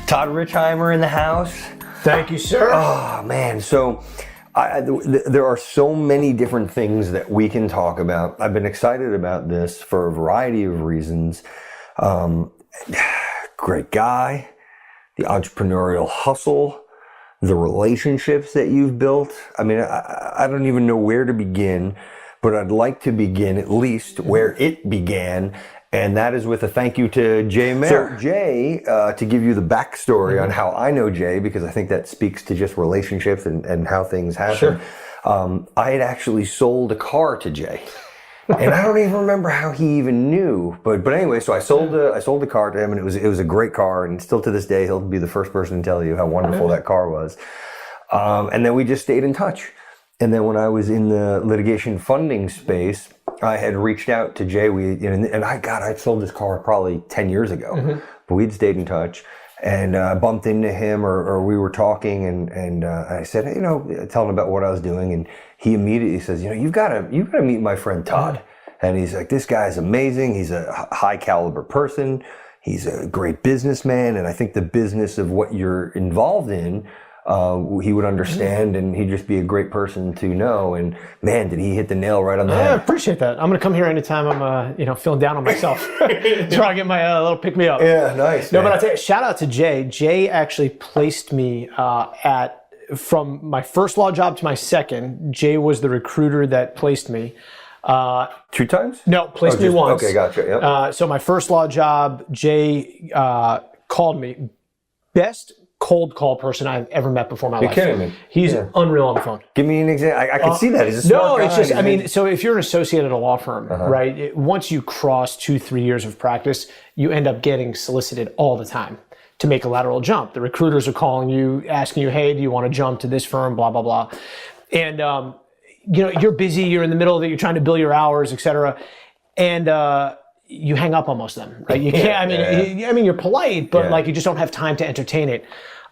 Todd Richheimer in the house. Thank you, sir. Oh, man. So there are so many different things that we can talk about. I've been excited about this for a variety of reasons. Great guy, the entrepreneurial hustle, the relationships that you've built. I mean, I don't even know where to begin, but I'd like to begin at least where it began. And that is with a thank you to Jay Mayer. So Jay, to give you the backstory on how I know Jay, because I think that speaks to just relationships and how things happen. Sure. I had actually sold a car to Jay. And I don't even remember how he even knew. But anyway, so I sold the car to him, and it was a great car, and still to this day he'll be the first person to tell you how wonderful that car was. And then we just stayed in touch. And then when I was in the litigation funding space, I had reached out to Jay. I'd sold this car probably 10 years ago, but we'd stayed in touch. And I bumped into him, or we were talking, and I said, hey, telling him about what I was doing, and he immediately says, you've got to meet my friend Todd. And he's like, this guy's amazing. He's a high caliber person. He's a great businessman, and I think the business of what you're involved in, he would understand, and he'd just be a great person to know. And man, did he hit the nail right on the head. I appreciate that. I'm going to come here anytime I'm, feeling down on myself. That's where I get my little pick me up. Yeah, nice. No, man. But I'll tell you, shout out to Jay. Jay actually placed me from my first law job to my second. Jay was the recruiter that placed me. 2 times? No, placed me once. Okay, gotcha. Yep. So my first law job, Jay called me. Best cold call person I've ever met before in my life. You're kidding me. He's unreal on the phone. Give me an example. I can see that. He's a smart guy. No, it's just, so if you're an associate at a law firm, right, once you cross 2-3 years of practice, you end up getting solicited all the time to make a lateral jump. The recruiters are calling you, asking you, hey, do you want to jump to this firm, blah, blah, blah. And, you're busy, you're in the middle of it, you're trying to bill your hours, et cetera. And, you hang up on most of them, right? You can't, you're polite, but you just don't have time to entertain it.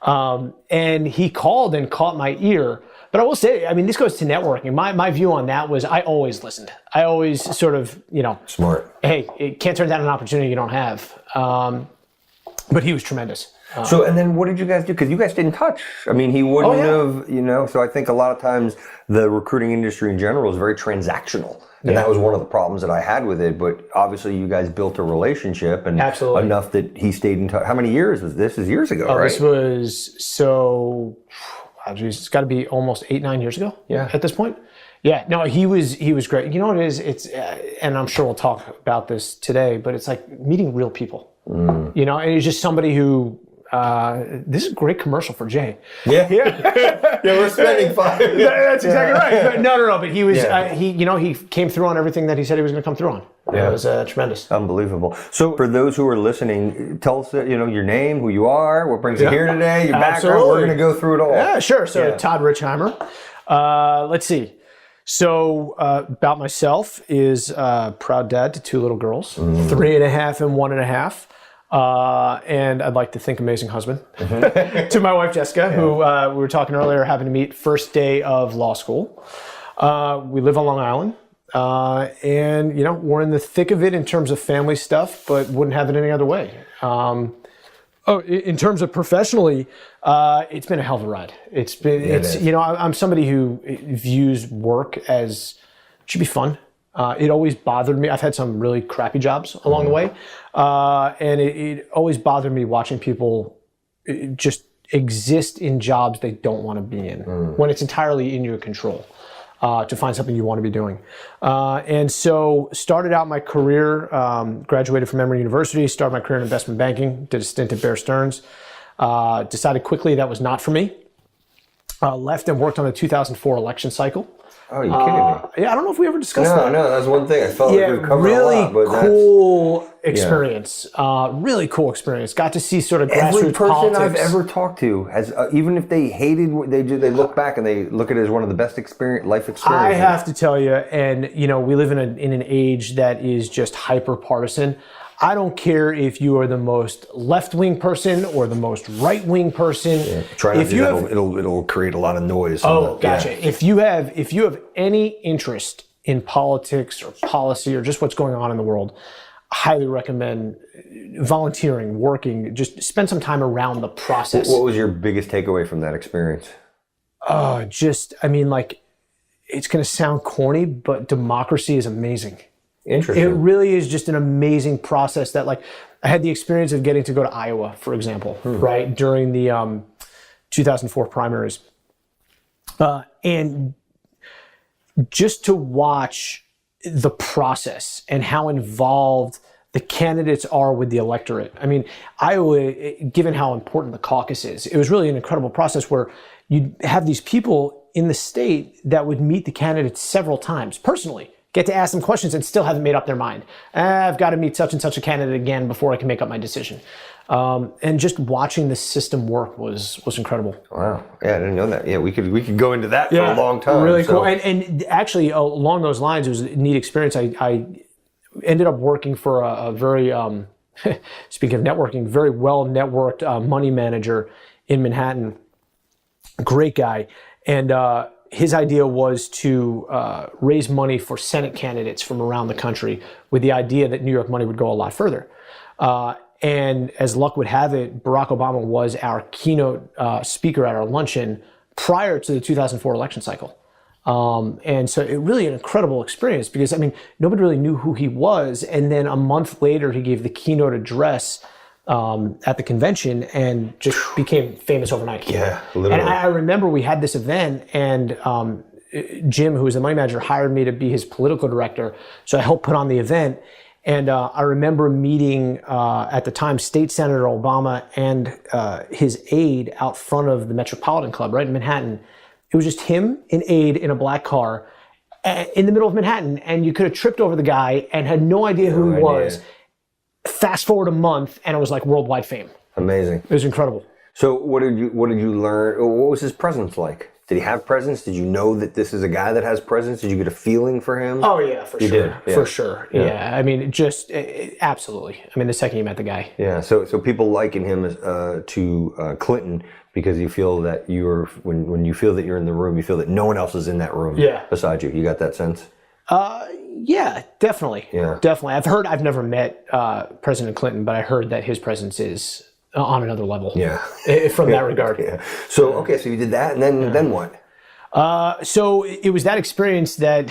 And he called and caught my ear. But I will say, this goes to networking. My view on that was I always listened. I always sort of, smart. Hey, it can't turn down an opportunity you don't have. But he was tremendous. And then what did you guys do? Because you guys stayed in touch. He wouldn't have, so I think a lot of times the recruiting industry in general is very transactional. And that was one of the problems that I had with it. But obviously you guys built a relationship and enough that he stayed in touch. How many years was this? This is years ago, right? This was it's got to be almost 8-9 years ago at this point. Yeah, no, he was great. You know what it is? It's, and I'm sure we'll talk about this today, but it's like meeting real people. And he's just somebody who, this is a great commercial for Jay. Yeah, we're spending 5. That's exactly right. No, but he was, he came through on everything that he said he was going to come through on. Yeah. It was tremendous. Unbelievable. So for those who are listening, tell us, your name, who you are, what brings you here today, your background. We're going to go through it all. Yeah, sure. So Todd Richheimer. Let's see. So about myself is proud dad to 2 little girls, 3.5 and 1.5. And I'd like to think amazing husband to my wife, Jessica, who we were talking earlier, having to meet first day of law school. We live on Long Island. And we're in the thick of it in terms of family stuff, but wouldn't have it any other way. In terms of professionally, it's been a hell of a ride. I'm somebody who views work as, it should be fun. It always bothered me. I've had some really crappy jobs along the way. And it always bothered me watching people just exist in jobs they don't want to be in when it's entirely in your control to find something you want to be doing. And so started out my career, graduated from Emory University, started my career in investment banking, did a stint at Bear Stearns, decided quickly that was not for me. Left and worked on the 2004 election cycle. Oh, you're kidding me. Yeah, I don't know if we ever discussed that. No, that's one thing. I felt like we covered really a lot. But cool experience. Really cool experience. Got to see sort of grassroots every person politics. I've ever talked to has, even if they hated what they do, they look back and they look at it as one of the best life experiences. I have to tell you, and we live in an age that is just hyper partisan. I don't care if you are the most left-wing person or the most right-wing person. Yeah. Try not to do that. It'll create a lot of noise. Gotcha. Yeah. If you have any interest in politics or policy or just what's going on in the world, highly recommend volunteering, working, just spend some time around the process. What was your biggest takeaway from that experience? It's going to sound corny, but democracy is amazing. Interesting. It really is just an amazing process that, like, I had the experience of getting to go to Iowa, for example, right, during the 2004 primaries. And just to watch the process and how involved the candidates are with the electorate. I mean, Iowa, given how important the caucus is, it was really an incredible process where you'd have these people in the state that would meet the candidates several times personally, get to ask them questions and still haven't made up their mind. I've got to meet such and such a candidate again before I can make up my decision. And just watching the system work was incredible. Wow. Yeah, I didn't know that. Yeah, we could go into that for a long time. Really cool. And actually, along those lines, it was a neat experience. I ended up working for a very, speaking of networking, very well-networked money manager in Manhattan. Great guy. And his idea was to raise money for Senate candidates from around the country with the idea that New York money would go a lot further. And as luck would have it, Barack Obama was our keynote speaker at our luncheon prior to the 2004 election cycle. And so it really an incredible experience because, I mean, nobody really knew who he was. And then a month later, he gave the keynote address at the convention and just became famous overnight. Yeah, literally. And I remember we had this event and Jim, who was the money manager, hired me to be his political director. So I helped put on the event. And I remember meeting, at the time, State Senator Obama and his aide out front of the Metropolitan Club, right in Manhattan. It was just him, an aide in a black car in the middle of Manhattan. And you could have tripped over the guy and had no idea who he was. Fast forward a month, and it was like worldwide fame. Amazing. It was incredible. So what did you learn? What was his presence like? Did he have presence? Did you know that this is a guy that has presence? Did you get a feeling for him? Oh yeah, for you sure. Did? Yeah. For sure. Yeah. I mean, just absolutely. I mean, the second you met the guy. Yeah. So people liken him to Clinton because you feel that when you feel that you're in the room, you feel that no one else is in that room beside you. You got that sense? Yeah, definitely. Yeah. Definitely. I've never met President Clinton, but I heard that his presence is on another level. Yeah. From that regard. Yeah. So, okay, so you did that, and then what? So it was that experience that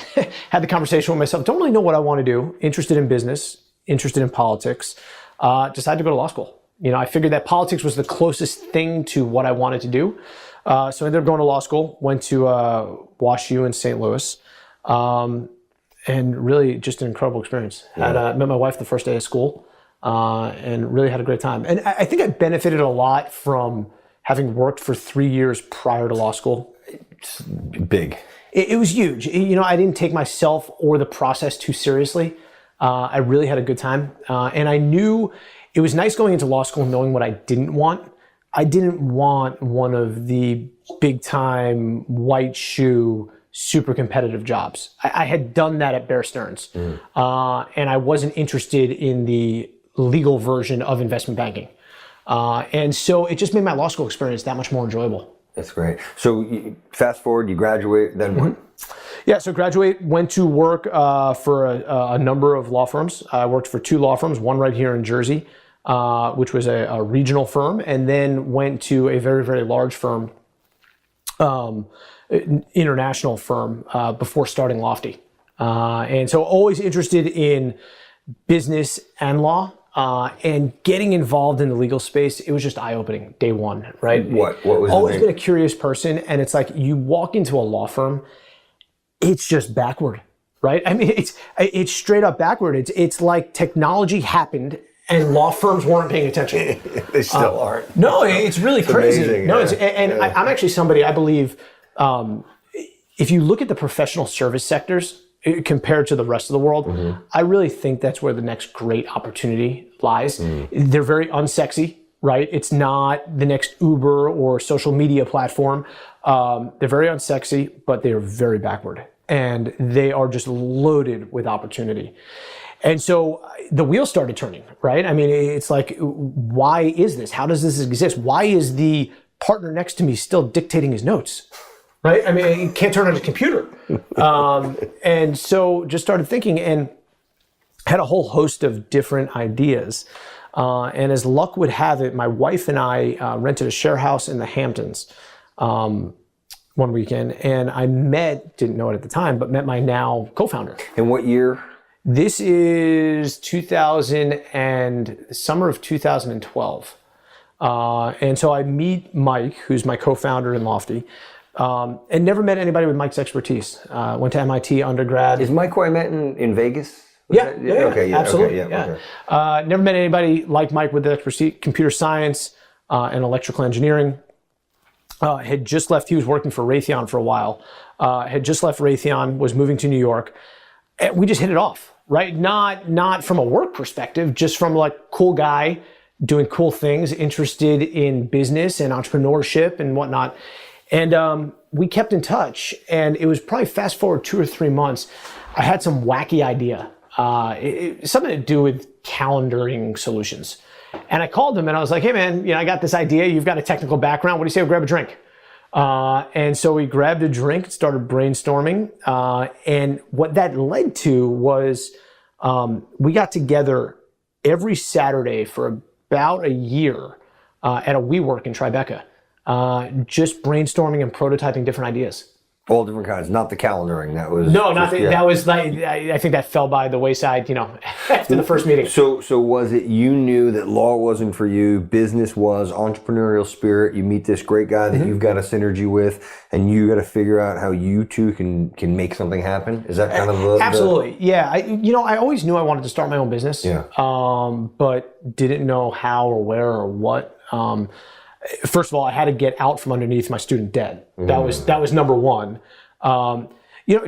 had the conversation with myself. Don't really know what I want to do. Interested in business, interested in politics. Decided to go to law school. You know, I figured that politics was the closest thing to what I wanted to do. So I ended up going to law school, went to WashU in St. Louis. And really just an incredible experience. I met my wife the first day of school and really had a great time. And I think I benefited a lot from having worked for 3 years prior to law school. It's big. It was huge. You know, I didn't take myself or the process too seriously. I really had a good time. And I knew it was nice going into law school knowing what I didn't want. I didn't want one of the big time white shoe super competitive jobs. I had done that at Bear Stearns. And I wasn't interested in the legal version of investment banking. And so it just made my law school experience that much more enjoyable. That's great. So you, fast forward, you graduate, then what? Yeah, so graduate, went to work for a number of law firms. I worked for 2 law firms, one right here in Jersey, which was a regional firm, and then went to a very, very large firm, international firm, before starting Lawfty. And so always interested in business and law, and getting involved in the legal space. It was just eye-opening day one, right? What was always been a curious person. And it's like, you walk into a law firm, it's just backward, right? I mean, it's straight up backward. It's like technology happened and law firms weren't paying attention. They still aren't. No, it's really crazy. Amazing, no, I'm actually somebody, I believe, if you look at the professional service sectors compared to the rest of the world, I really think that's where the next great opportunity lies. They're very unsexy, right? It's not the next Uber or social media platform. They're very unsexy, but they are very backward. And they are just loaded with opportunity. And so the wheels started turning, right? I mean, it's like, why is this? How does this exist? Why is the partner next to me still dictating his notes? Right? I mean, you can't turn on a computer. And so just started thinking, and had a whole host of different ideas. And as luck would have it, my wife and I rented a share house in the Hamptons one weekend, and I didn't know it at the time, but met my now co-founder. In what year? This is summer of 2012. And so I meet Mike, who's my co-founder in Lawfty, and never met anybody with Mike's expertise. Went to MIT undergrad. Is Mike who I met in Vegas? Okay, absolutely. Okay. Never met anybody like Mike with the expertise, computer science and electrical engineering. Had just left, he was working for Raytheon for a while, had just left Raytheon, was moving to New York. And we just hit it off, right? Not from a work perspective, just from like cool guy doing cool things, interested in business and entrepreneurship and whatnot. And we kept in touch, and it was probably fast forward 2 or 3 months, I had some wacky idea, something to do with calendaring solutions. And I called him and I was like, hey man, I got this idea. You've got a technical background. What do you say we grab a drink? And so we grabbed a drink, started brainstorming. And what that led to was we got together every Saturday for about a year at a WeWork in Tribeca, just brainstorming and prototyping different ideas. All different kinds, not the calendaring. That was that was like, I think that fell by the wayside, after the first meeting. So was it you knew that law wasn't for you, business was, entrepreneurial spirit, you meet this great guy that you've got a synergy with, and you got to figure out how you two can make something happen? Is that kind of the... Absolutely, yeah. I always knew I wanted to start my own business, but didn't know how or where or what. First of all, I had to get out from underneath my student debt. That was number one.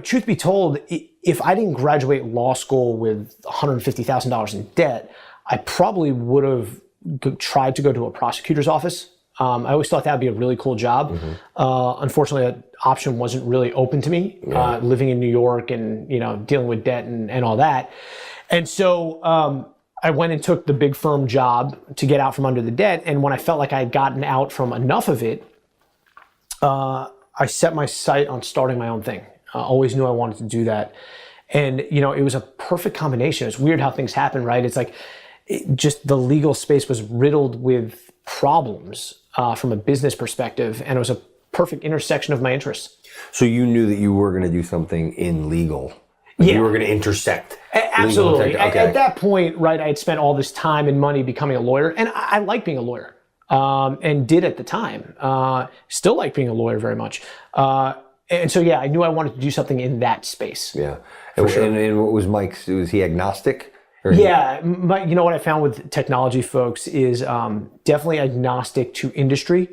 Truth be told, if I didn't graduate law school with $150,000 in debt, I probably would have tried to go to a prosecutor's office. I always thought that would be a really cool job. Unfortunately, that option wasn't really open to me, living in New York and dealing with debt and all that. And so I went and took the big firm job to get out from under the debt. And when I felt like I had gotten out from enough of it, I set my sight on starting my own thing. I always knew I wanted to do that. And, it was a perfect combination. It's weird how things happen, right? It's like just the legal space was riddled with problems from a business perspective. And it was a perfect intersection of my interests. So you knew that you were going to do something in legal. You were going to intersect. Absolutely. At that point, right, I had spent all this time and money becoming a lawyer, and I like being a lawyer, and did at the time. Still like being a lawyer very much. And so, I knew I wanted to do something in that space. Yeah. And what was Mike's? Was he agnostic? But what I found with technology folks is definitely agnostic to industry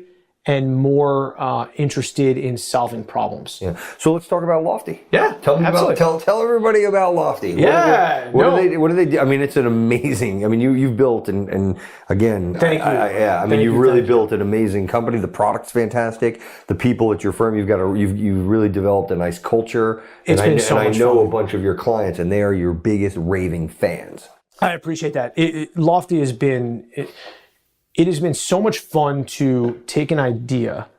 and more interested in solving problems. Yeah. So let's talk about Lawfty. Yeah. Tell everybody about Lawfty. What do they do? I mean, it's an amazing. I mean, you've built and again. Thank you. I mean, you've really built an amazing company. The product's fantastic. The people at your firm, you've really developed a nice culture. It's been so much fun. I know a bunch of your clients, and they are your biggest raving fans. I appreciate that. Lawfty has been. It has been so much fun to take an idea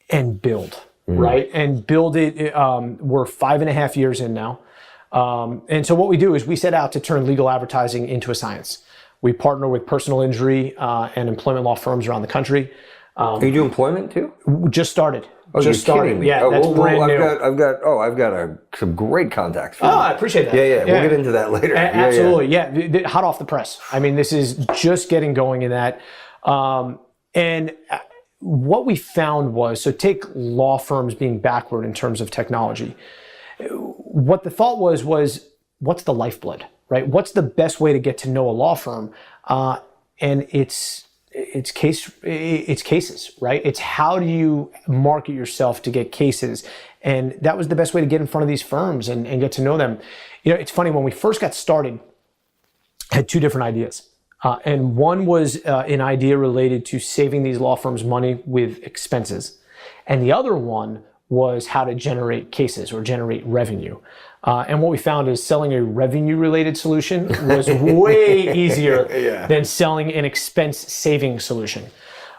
and build, right? And build it. We're 5.5 years in now. And so what we do is we set out to turn legal advertising into a science. We partner with personal injury and employment law firms around the country. You do employment too? Just started. Oh, just you're kidding me. Yeah, that's brand new. I've got some great contacts for you. I appreciate that. Yeah. We'll get into that later. Absolutely. Yeah. Hot off the press. I mean, this is just getting going in that. And what we found was, so take law firms being backward in terms of technology. What the thought was what's the lifeblood, right? What's the best way to get to know a law firm? And it's cases, right? It's how do you market yourself to get cases? And that was the best way to get in front of these firms and get to know them. It's funny, when we first got started, I had two different ideas. And one was an idea related to saving these law firms money with expenses. And the other one was how to generate cases or generate revenue. And what we found is selling a revenue-related solution was way easier than selling an expense-saving solution.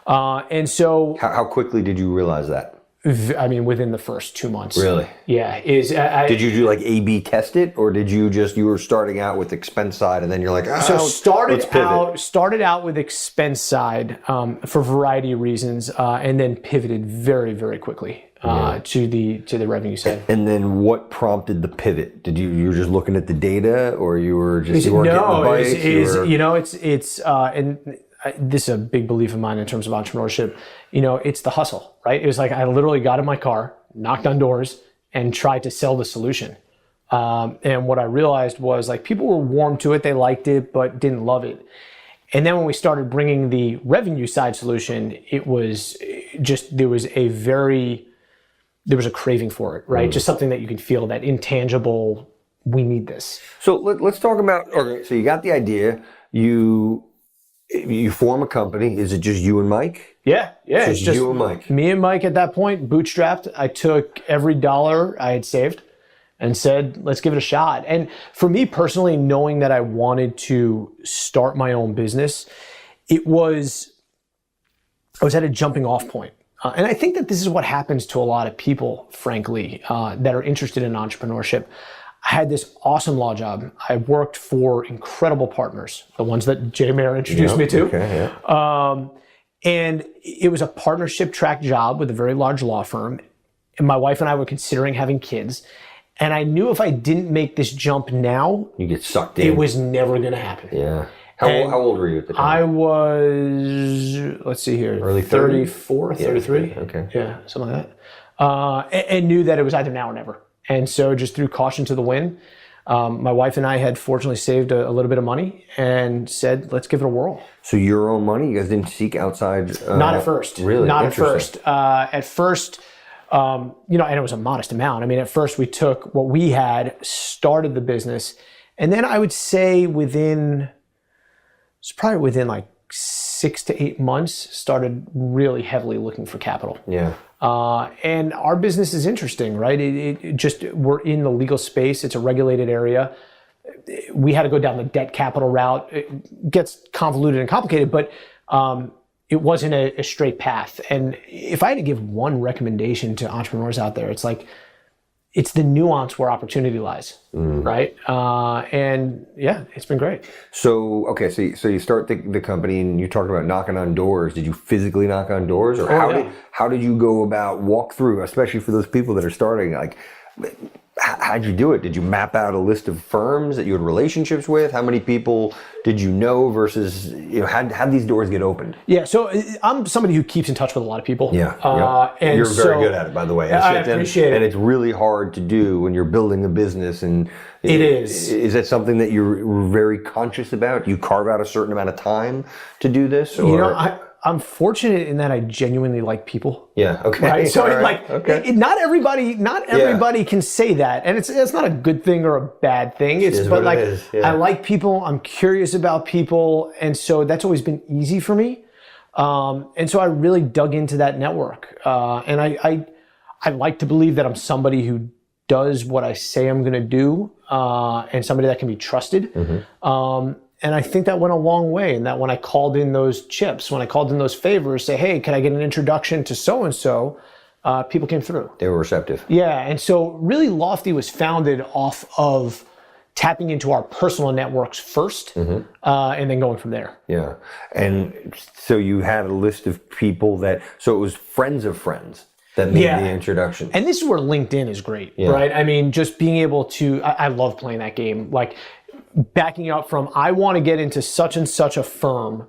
And so... How quickly did you realize that? within the first 2 months. Really? Yeah. Did you do like A/B test it, or did you were starting out with expense side and then you're like, started out with expense side for a variety of reasons, and then pivoted very, very quickly to the revenue side. And then what prompted the pivot? Did you were just looking at the data, or you were just you weren't getting the bites? This is a big belief of mine in terms of entrepreneurship. It's the hustle, right? It was like I literally got in my car, knocked on doors, and tried to sell the solution. And what I realized was like people were warm to it, they liked it, but didn't love it. And then when we started bringing the revenue side solution, it was just there was a craving for it, right? Just something that you could feel, that intangible. We need this. So let's talk about. Okay, so you got the idea. You form a company. Is it just you and Mike? Yeah. It's just you and Mike. Me and Mike at that point, bootstrapped. I took every dollar I had saved and said, let's give it a shot. And for me personally, knowing that I wanted to start my own business, I was at a jumping off point. And I think that this is what happens to a lot of people, frankly, that are interested in entrepreneurship. I had this awesome law job. I worked for incredible partners, the ones that Jay Mayer introduced me to. Okay, yeah. And it was a partnership track job with a very large law firm. And my wife and I were considering having kids. And I knew if I didn't make this jump now, you get sucked in. It was never going to happen. Yeah. How old were you at the time? I was, let's see here, early 34, 33. Okay. Yeah, something like that. And knew that it was either now or never. And so just threw caution to the wind. My wife and I had fortunately saved a little bit of money and said, let's give it a whirl. So your own money? You guys didn't seek outside? Not at first. Really? Not at first. At first, and it was a modest amount. I mean, at first we took what we had, started the business, and then I would say within like 6 to 8 months, started really heavily looking for capital. Yeah. And our business is interesting, right? We're in the legal space. It's a regulated area. We had to go down the debt capital route. It gets convoluted and complicated, but it wasn't a straight path. And if I had to give one recommendation to entrepreneurs out there, it's like, it's the nuance where opportunity lies, right? And yeah, it's been great. So, okay, so you start the company and you talked about knocking on doors. Did you physically knock on doors? Or how did you go about walk through, especially for those people that are starting? Like, how'd you do it? Did you map out a list of firms that you had relationships with? How many people did you know versus, how'd these doors get opened? Yeah, so I'm somebody who keeps in touch with a lot of people. Yeah. And you're very good at it, by the way. I appreciate it. And it's really hard to do when you're building a business. And it is. Is that something that you're very conscious about? Do you carve out a certain amount of time to do this? Or? I'm fortunate in that I genuinely like people. Yeah. Okay. Right? So okay. Not everybody can say that, and it's not a good thing or a bad thing. I like people. I'm curious about people, and so that's always been easy for me. And so I really dug into that network, and I like to believe that I'm somebody who does what I say I'm going to do, and somebody that can be trusted. Mm-hmm. And I think that went a long way, and that when I called in those chips, when I called in those favors, say, hey, can I get an introduction to so-and-so, people came through. They were receptive. Yeah, and so really Lawfty was founded off of tapping into our personal networks first, and then going from there. Yeah, and so you had a list of people so it was friends of friends that made the introduction. And this is where LinkedIn is great, right? I mean, just being able to, I love playing that game. Like, backing up from, I want to get into such and such a firm.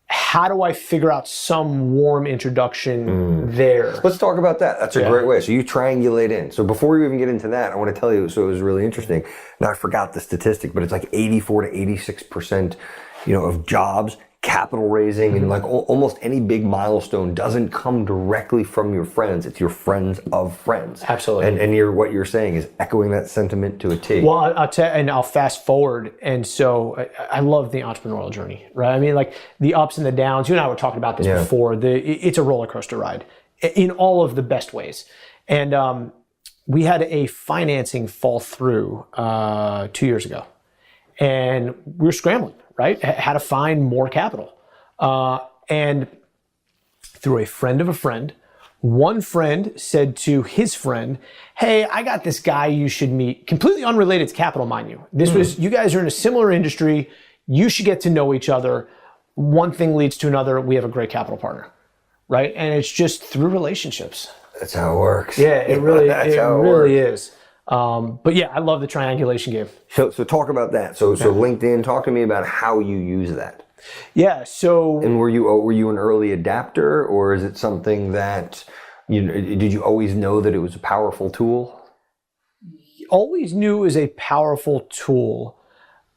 How do I figure out some warm introduction there? Let's talk about that. That's a great way. So you triangulate in. So before we even get into that, I want to tell you, so it was really interesting. Now I forgot the statistic, but it's like 84 to 86%, of jobs, capital raising, and like almost any big milestone doesn't come directly from your friends. It's your friends of friends. Absolutely. And what you're saying is echoing that sentiment to a T. Well, I'll fast forward. And so I love the entrepreneurial journey, right? I mean, like the ups and the downs. You and I were talking about this before. It's a roller coaster ride in all of the best ways. And we had a financing fall through 2 years ago. And we were scrambling. Right? How to find more capital. And through a friend of a friend, One friend said to his friend, hey, I got this guy you should meet. Completely unrelated to capital, mind you. This was, you guys are in a similar industry. You should get to know each other. One thing leads to another. We have a great capital partner, right? And it's just through relationships. That's how it works. Yeah, it really is. But yeah, I love the triangulation game. So talk about that. So LinkedIn, talk to me about how you use that. Yeah. So. And were you an early adapter, or is it something that did you always know that it was a powerful tool? Always knew it was a powerful tool.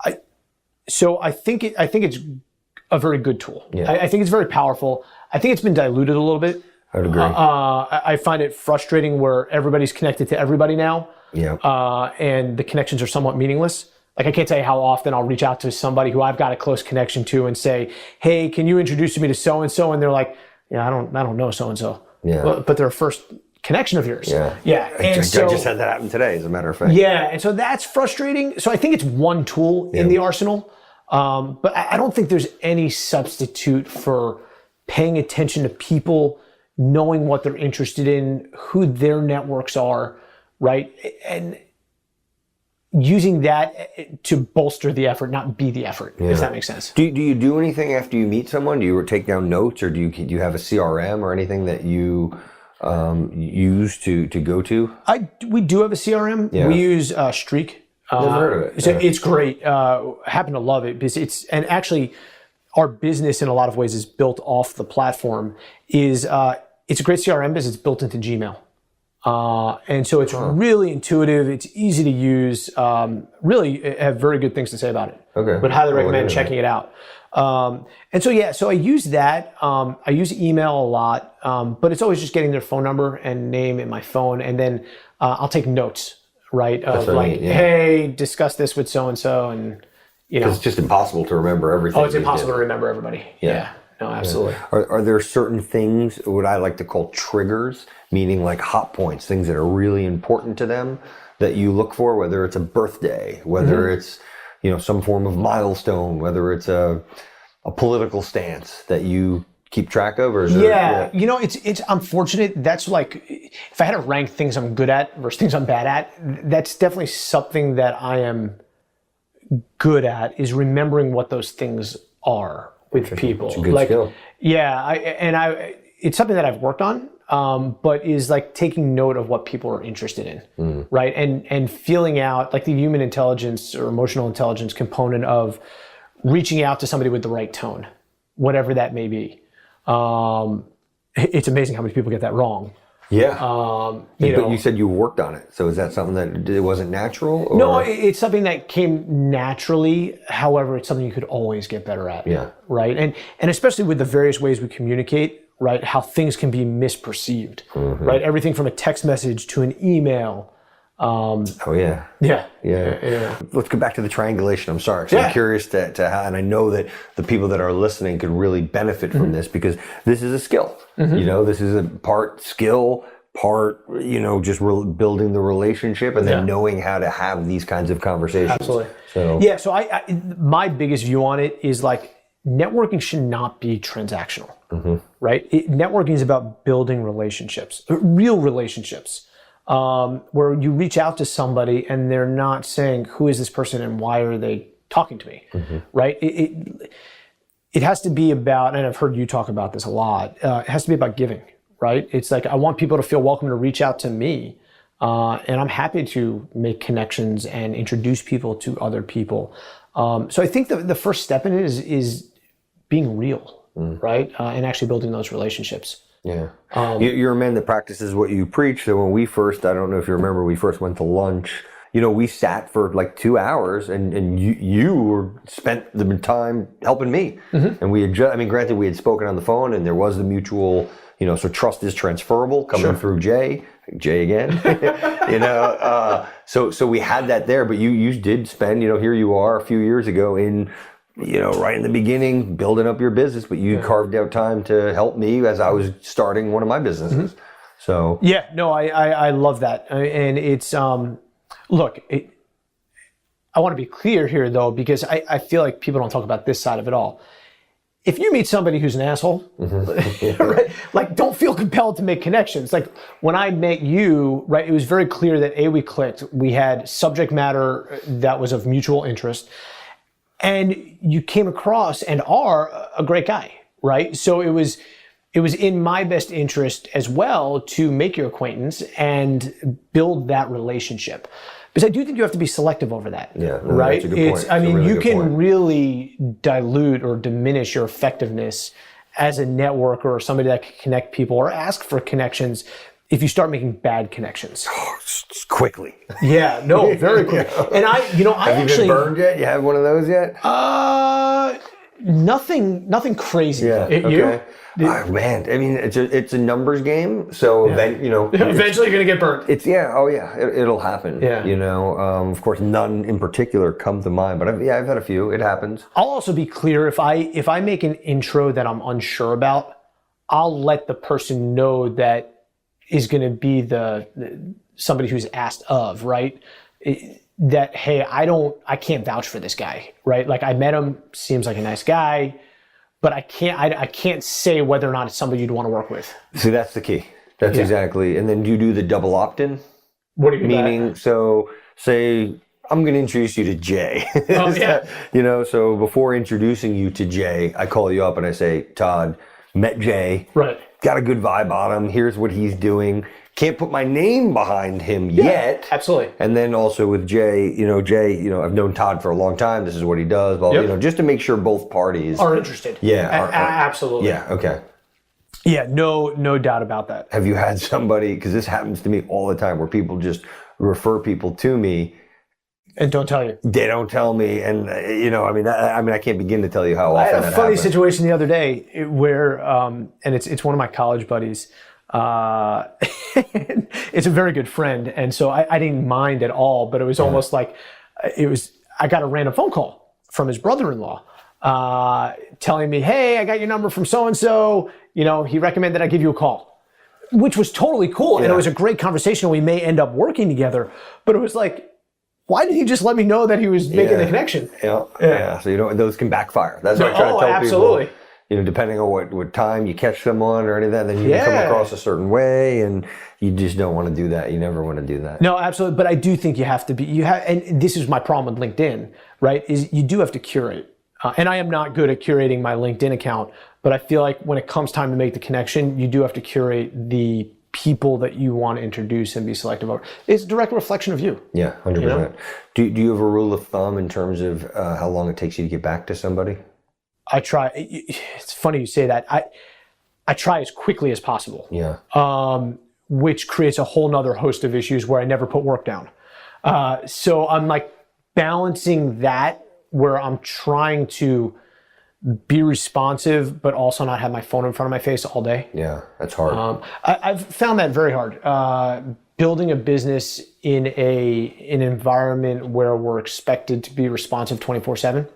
I think it's a very good tool. Yeah. I think it's very powerful. I think it's been diluted a little bit. I would agree. I find it frustrating where everybody's connected to everybody now. Yeah. And the connections are somewhat meaningless. Like I can't tell you how often I'll reach out to somebody who I've got a close connection to and say, hey, can you introduce me to so-and-so? And they're like, yeah, I don't know so-and-so. Yeah. But they're a first connection of yours. Yeah. Yeah. I just had that happen today, as a matter of fact. Yeah. And so that's frustrating. So I think it's one tool in the arsenal. But I don't think there's any substitute for paying attention to people, knowing what they're interested in, who their networks are, right? And using that to bolster the effort, not be the effort, if that makes sense. Do you do anything after you meet someone? Do you take down notes, or do you have a CRM or anything that you use to go to? We do have a CRM. Yeah. We use Streak. Never heard of it. So it's great. Happen to love it because and actually our business in a lot of ways is built off the platform. It's a great CRM because it's built into Gmail. And so it's really intuitive. It's easy to use. Really have very good things to say about it. Okay. Would highly recommend checking it out. And so I use that. I use email a lot, but it's always just getting their phone number and name in my phone. And then I'll take notes, right? Of like, hey, discuss this with so-and-so. And, it's just impossible to remember everything. Oh, it's impossible to remember everybody. Yeah. No, absolutely. Yeah. Are there certain things, what I like to call triggers, meaning like hot points, things that are really important to them that you look for, whether it's a birthday, whether it's, some form of milestone, whether it's a political stance that you keep track of? Or is it's unfortunate. That's like, if I had to rank things I'm good at versus things I'm bad at, that's definitely something that I am good at, is remembering what those things are with people. It's a good skill. Yeah, it's something that I've worked on, but is like taking note of what people are interested in, right? And feeling out like the human intelligence or emotional intelligence component of reaching out to somebody with the right tone, whatever that may be. It's amazing how many people get that wrong. Yeah. But you said you worked on it. So is that something that it wasn't natural? Or? No, it's something that came naturally. However, it's something you could always get better at. Yeah. Right. And especially with the various ways we communicate, right? How things can be misperceived, right? Everything from a text message to an email. Yeah. Let's go back to the triangulation. I'm sorry. So I'm curious to how, and I know that the people that are listening could really benefit from this, because this is a skill. This is a part skill, part, just building the relationship and then knowing how to have these kinds of conversations. Absolutely. So I my biggest view on it is like, networking should not be transactional, right? Networking is about building relationships, real relationships. Where you reach out to somebody and they're not saying, who is this person and why are they talking to me, right? It has to be about, and I've heard you talk about this a lot, it has to be about giving, right? It's like, I want people to feel welcome to reach out to me, and I'm happy to make connections and introduce people to other people. So I think the first step in it is being real, right? And actually building those relationships. Yeah. You're a man that practices what you preach. So when we first, I don't know if you remember, we first went to lunch, we sat for like 2 hours and you spent the time helping me. And we had granted we had spoken on the phone and there was the mutual, so trust is transferable coming through Jay again, so we had that there, but you did spend, here you are a few years ago in, right in the beginning, building up your business, but you carved out time to help me as I was starting one of my businesses. So I love that, and it's look. I want to be clear here though, because I feel like people don't talk about this side of it all. if you meet somebody who's an asshole, right, like don't feel compelled to make connections. Like when I met you, right, it was very clear that we clicked. We had subject matter that was of mutual interest, and you came across and are a great guy, right? So it was in my best interest as well to make your acquaintance and build that relationship. Because I do think you have to be selective over that. Yeah, right. That's a good point. I mean, really you can point. really dilute or diminish your effectiveness as a networker or somebody that can connect people or ask for connections if you start making bad connections. Just quickly. Yeah, no, very quick. And I Have you actually been burned yet? You have one of those yet? nothing crazy. Yeah. You? Oh, man, I mean, it's a numbers game. So then, Eventually, you're gonna get burnt. It'll happen. Yeah. Of course, none in particular come to mind, but I've had a few. It happens. I'll also be clear if I make an intro that I'm unsure about, I'll let the person know that is going to be the somebody who's asked of, right? That hey, I can't vouch for this guy, right? Like I met him, seems like a nice guy. But I can't say whether or not it's somebody you'd want to work with. See, that's the key. That's exactly. And then do you do the double opt-in? What do you mean? Meaning, so say I'm going to introduce you to Jay. Oh, yeah. So before introducing you to Jay, I call you up and I say, Todd, met Jay. Right. Got a good vibe on him. Here's what he's doing. Can't put my name behind him yet. Absolutely. And then also with Jay, I've known Todd for a long time. This is what he does. Well, just to make sure both parties are interested. Yeah. Absolutely. Yeah. Okay. Yeah. No doubt about that. Have you had somebody, because this happens to me all the time, where people just refer people to me and don't tell you? They don't tell me, and I can't begin to tell you how often that happens. I had a funny situation the other day where, and it's one of my college buddies. It's a very good friend, and so I didn't mind at all. But it was almost like I got a random phone call from his brother-in-law telling me, "Hey, I got your number from so and so. He recommended I give you a call," which was totally cool, and it was a great conversation. We may end up working together, but it was like, why didn't he just let me know that he was making the connection? Yeah. So those can backfire. That's what I try to tell absolutely. people. Depending on what time you catch someone or any of that, then you can come across a certain way, and you just don't want to do that. You never want to do that. No, absolutely. But I do think you have to be. And this is my problem with LinkedIn, right? Is you do have to curate. And I am not good at curating my LinkedIn account, but I feel like when it comes time to make the connection, you do have to curate the people that you want to introduce and be selective over. It's a direct reflection of you. Yeah, 100%. Do you have a rule of thumb in terms of how long it takes you to get back to somebody? I try. It's funny you say that. I try as quickly as possible. Yeah. Which creates a whole nother host of issues where I never put work down. So I'm like balancing that where I'm trying to be responsive, but also not have my phone in front of my face all day. Yeah, that's hard. I've found that very hard. Building a business in an environment where we're expected to be responsive 24/7.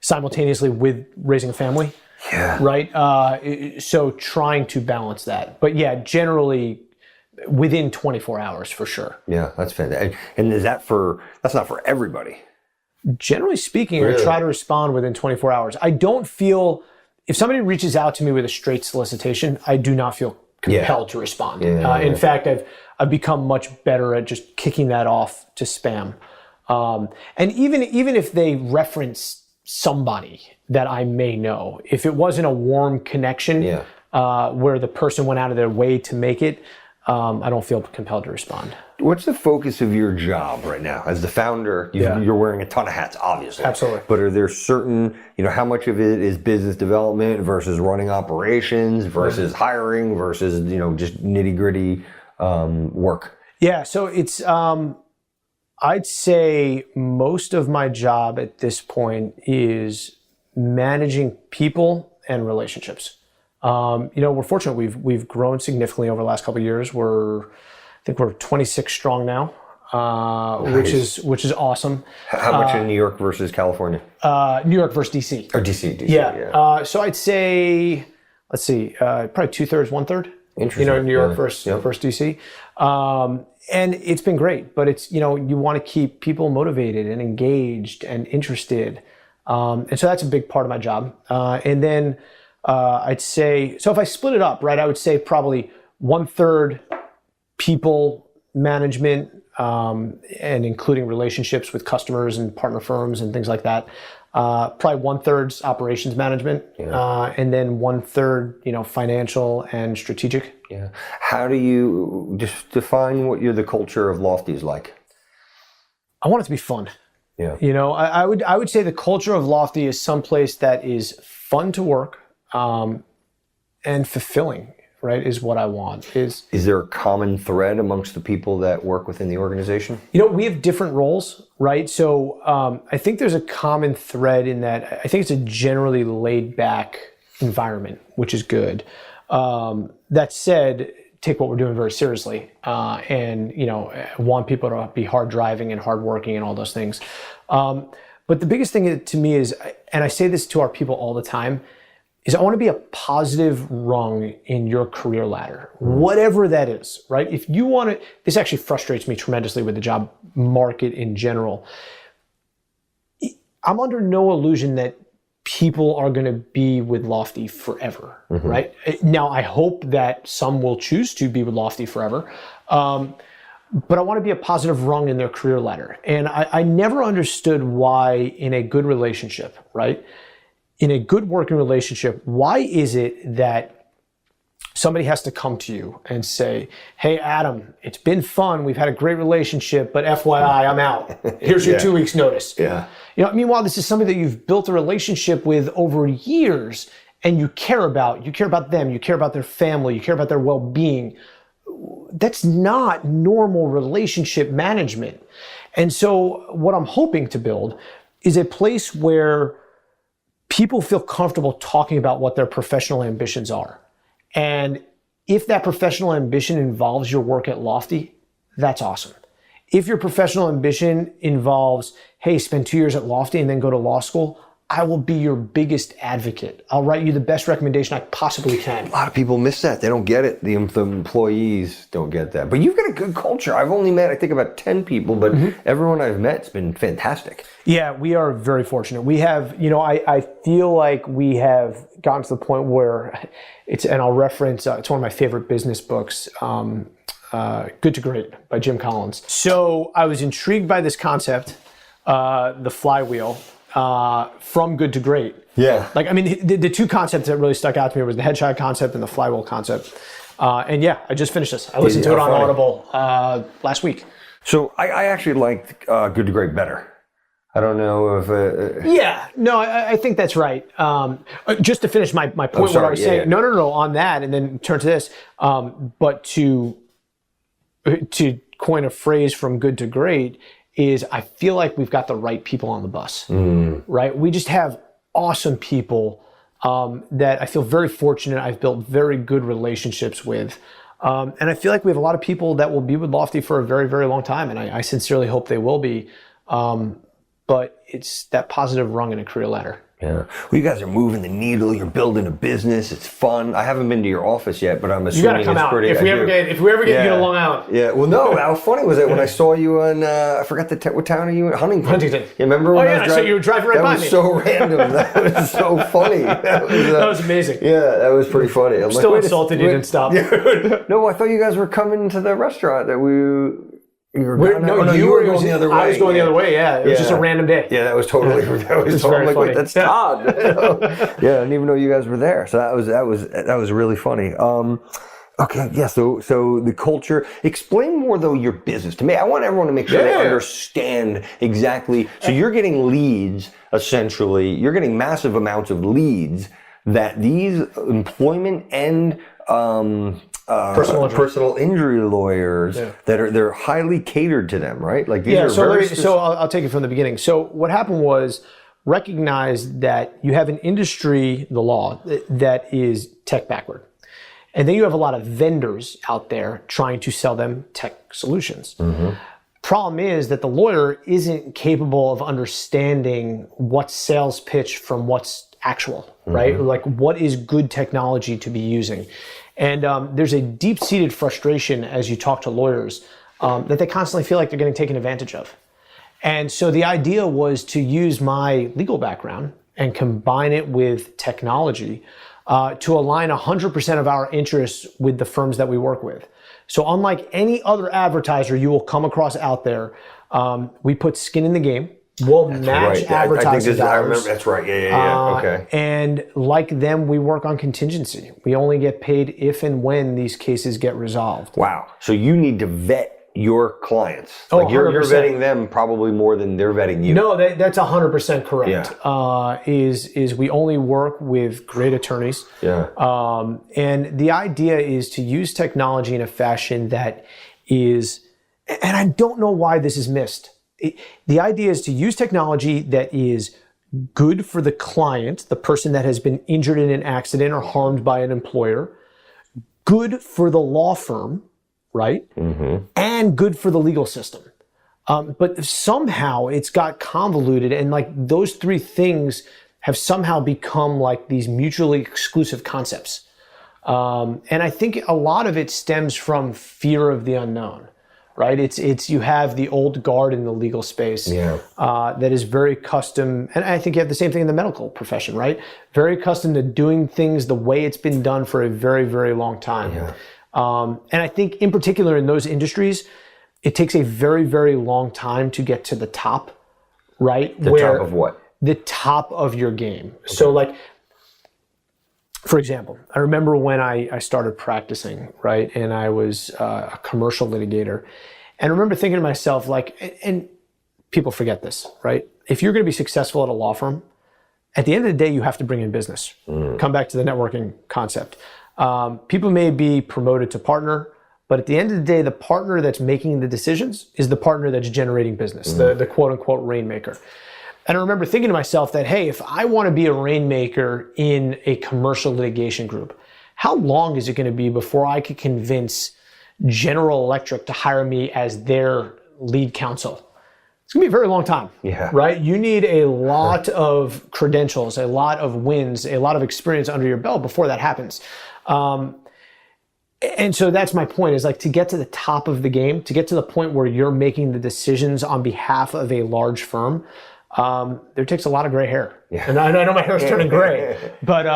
Simultaneously with raising a family, right? So trying to balance that, but generally within 24 hours for sure. Yeah, that's fantastic. And that's not for everybody. Generally speaking, I try to respond within 24 hours. I don't feel, if somebody reaches out to me with a straight solicitation, I do not feel compelled to respond. In fact, I've become much better at just kicking that off to spam. And even if they reference somebody that I may know, if it wasn't a warm connection where the person went out of their way to make it, I don't feel compelled to respond. What's the focus of your job right now? As the founder, you're wearing a ton of hats, obviously. Absolutely. But are there certain, how much of it is business development versus running operations versus hiring versus, just nitty gritty work? Yeah, so it's, I'd say most of my job at this point is managing people and relationships. We're fortunate. We've grown significantly over the last couple of years. I think we're 26 strong now, Nice. which is awesome. How much in New York versus California? New York versus DC. Or DC. Yeah. So I'd say, let's see, probably 2/3, 1/3. Interesting. New York versus DC. And it's been great, but it's, you want to keep people motivated and engaged and interested. And so that's a big part of my job. And then I'd say, so if I split it up, right, I would say probably 1/3 people management, and including relationships with customers and partner firms and things like that. Probably 1/3 operations management, and then 1/3, financial and strategic. Yeah. How do you just define what the culture of Lawfty is like? I want it to be fun. Yeah. I would say the culture of Lawfty is someplace that is fun to work, and fulfilling. Right, is what I want. Is there a common thread amongst the people that work within the organization? We have different roles, right? So I think there's a common thread in that I think it's a generally laid back environment, which is good. That said, take what we're doing very seriously, and want people to be hard driving and hard working and all those things. But the biggest thing to me is, and I say this to our people all the time, is I want to be a positive rung in your career ladder, whatever that is, right? If you want to, this actually frustrates me tremendously with the job market in general. I'm under no illusion that people are going to be with Lawfty forever, right? Now, I hope that some will choose to be with Lawfty forever, but I want to be a positive rung in their career ladder. And I never understood why in a good relationship, right? In a good working relationship, why is it that somebody has to come to you and say, hey, Adam, it's been fun. We've had a great relationship, but FYI, I'm out. Here's your 2 weeks notice. Yeah. Meanwhile, this is somebody that you've built a relationship with over years and you care about them, you care about their family, you care about their well-being. That's not normal relationship management. And so what I'm hoping to build is a place where people feel comfortable talking about what their professional ambitions are. And if that professional ambition involves your work at Lawfty, that's awesome. If your professional ambition involves, hey, spend 2 years at Lawfty and then go to law school, I will be your biggest advocate. I'll write you the best recommendation I possibly can. A lot of people miss that. They don't get it. The employees don't get that. But you've got a good culture. I've only met, I think, about 10 people, but everyone I've met's been fantastic. Yeah, we are very fortunate. We have, I feel like we have gotten to the point where and I'll reference, it's one of my favorite business books, Good to Great by Jim Collins. So I was intrigued by this concept, the flywheel, from good to great. Yeah. The two concepts that really stuck out to me was the headshot concept and the flywheel concept. And I just finished this. I listened to it on Audible last week. So I actually liked Good to Great better. I don't know if... I think that's right. Just to finish my point, what I was saying. No, on that, and then turn to this. But to coin a phrase from good to great is I feel like we've got the right people on the bus, right? We just have awesome people that I feel very fortunate. I've built very good relationships with. And I feel like we have a lot of people that will be with Lawfty for a very, very long time. And I sincerely hope they will be. But it's that positive rung in a career ladder. Yeah. Well, you guys are moving the needle. You're building a business. It's fun. I haven't been to your office yet, but I'm assuming you gotta come it's out. pretty. If we ever get you to Long Island. Yeah. Well, no. How funny was it when I saw you in? I forgot what town are you in? Huntington. You remember when I saw you were driving right by me. That was so random. That was so funny. That was amazing. Yeah, that was pretty funny. I'm still insulted you didn't stop. No, I thought you guys were coming to the restaurant that we. You were going the other way. I was going the other way. Yeah, it was just a random day. Yeah, that was totally. That was totally. Like, wait, that's Todd. Yeah, I didn't even know you guys were there. So that was really funny. Okay, yeah. So the culture. Explain more though your business to me. I want everyone to make sure they understand exactly. So you're getting leads essentially. You're getting massive amounts of leads that these employment and personal injury lawyers they're highly catered to them, right? Like these are so I'll take it from the beginning. So what happened was recognize that you have an industry, the law, that is tech backward. And then you have a lot of vendors out there trying to sell them tech solutions. Problem is that the lawyer isn't capable of understanding what's sales pitch from what's actual, right? Like what is good technology to be using. And there's a deep-seated frustration as you talk to lawyers that they constantly feel like they're getting taken advantage of. And so the idea was to use my legal background and combine it with technology to align 100% of our interests with the firms that we work with. So unlike any other advertiser you will come across out there, we put skin in the game. We'll match advertising dollars. I remember, that's right. Yeah. Okay. And like them, we work on contingency. We only get paid if and when these cases get resolved. Wow. So you need to vet your clients. Oh, like you're 100%. vetting them probably more than they're vetting you. No, that's 100% correct. Yeah. Is we only work with great attorneys. Yeah. And the idea is to use technology in a fashion that is, and I don't know why this is missed. The idea is to use technology that is good for the client, the person that has been injured in an accident or harmed by an employer, good for the law firm, right? Mm-hmm. And good for the legal system. But somehow it's got convoluted, and like those three things have somehow become like these mutually exclusive concepts. And I think a lot of it stems from fear of the unknown. Right, it's you have the old guard in the legal space that is very custom, and I think you have the same thing in the medical profession, right? Very accustomed to doing things the way it's been done for a very, very long time. Yeah. And I think in particular in those industries, it takes a very, very long time to get to the top, right? The top of what? The top of your game. Okay. So like, for example, I remember when I started practicing, right? And I was a commercial litigator. And I remember thinking to myself, like, and people forget this, right? If you're going to be successful at a law firm, at the end of the day, you have to bring in business. Come back to the networking concept. People may be promoted to partner, but at the end of the day, the partner that's making the decisions is the partner that's generating business, the quote unquote rainmaker. And I remember thinking to myself that, hey, if I want to be a rainmaker in a commercial litigation group, how long is it going to be before I could convince General Electric to hire me as their lead counsel? It's going to be a very long time, right? You need a lot of credentials, a lot of wins, a lot of experience under your belt before that happens. And so that's my point, is like to get to the top of the game, to get to the point where you're making the decisions on behalf of a large firm, there takes a lot of gray hair. Yeah. And I know my hair's turning gray, but,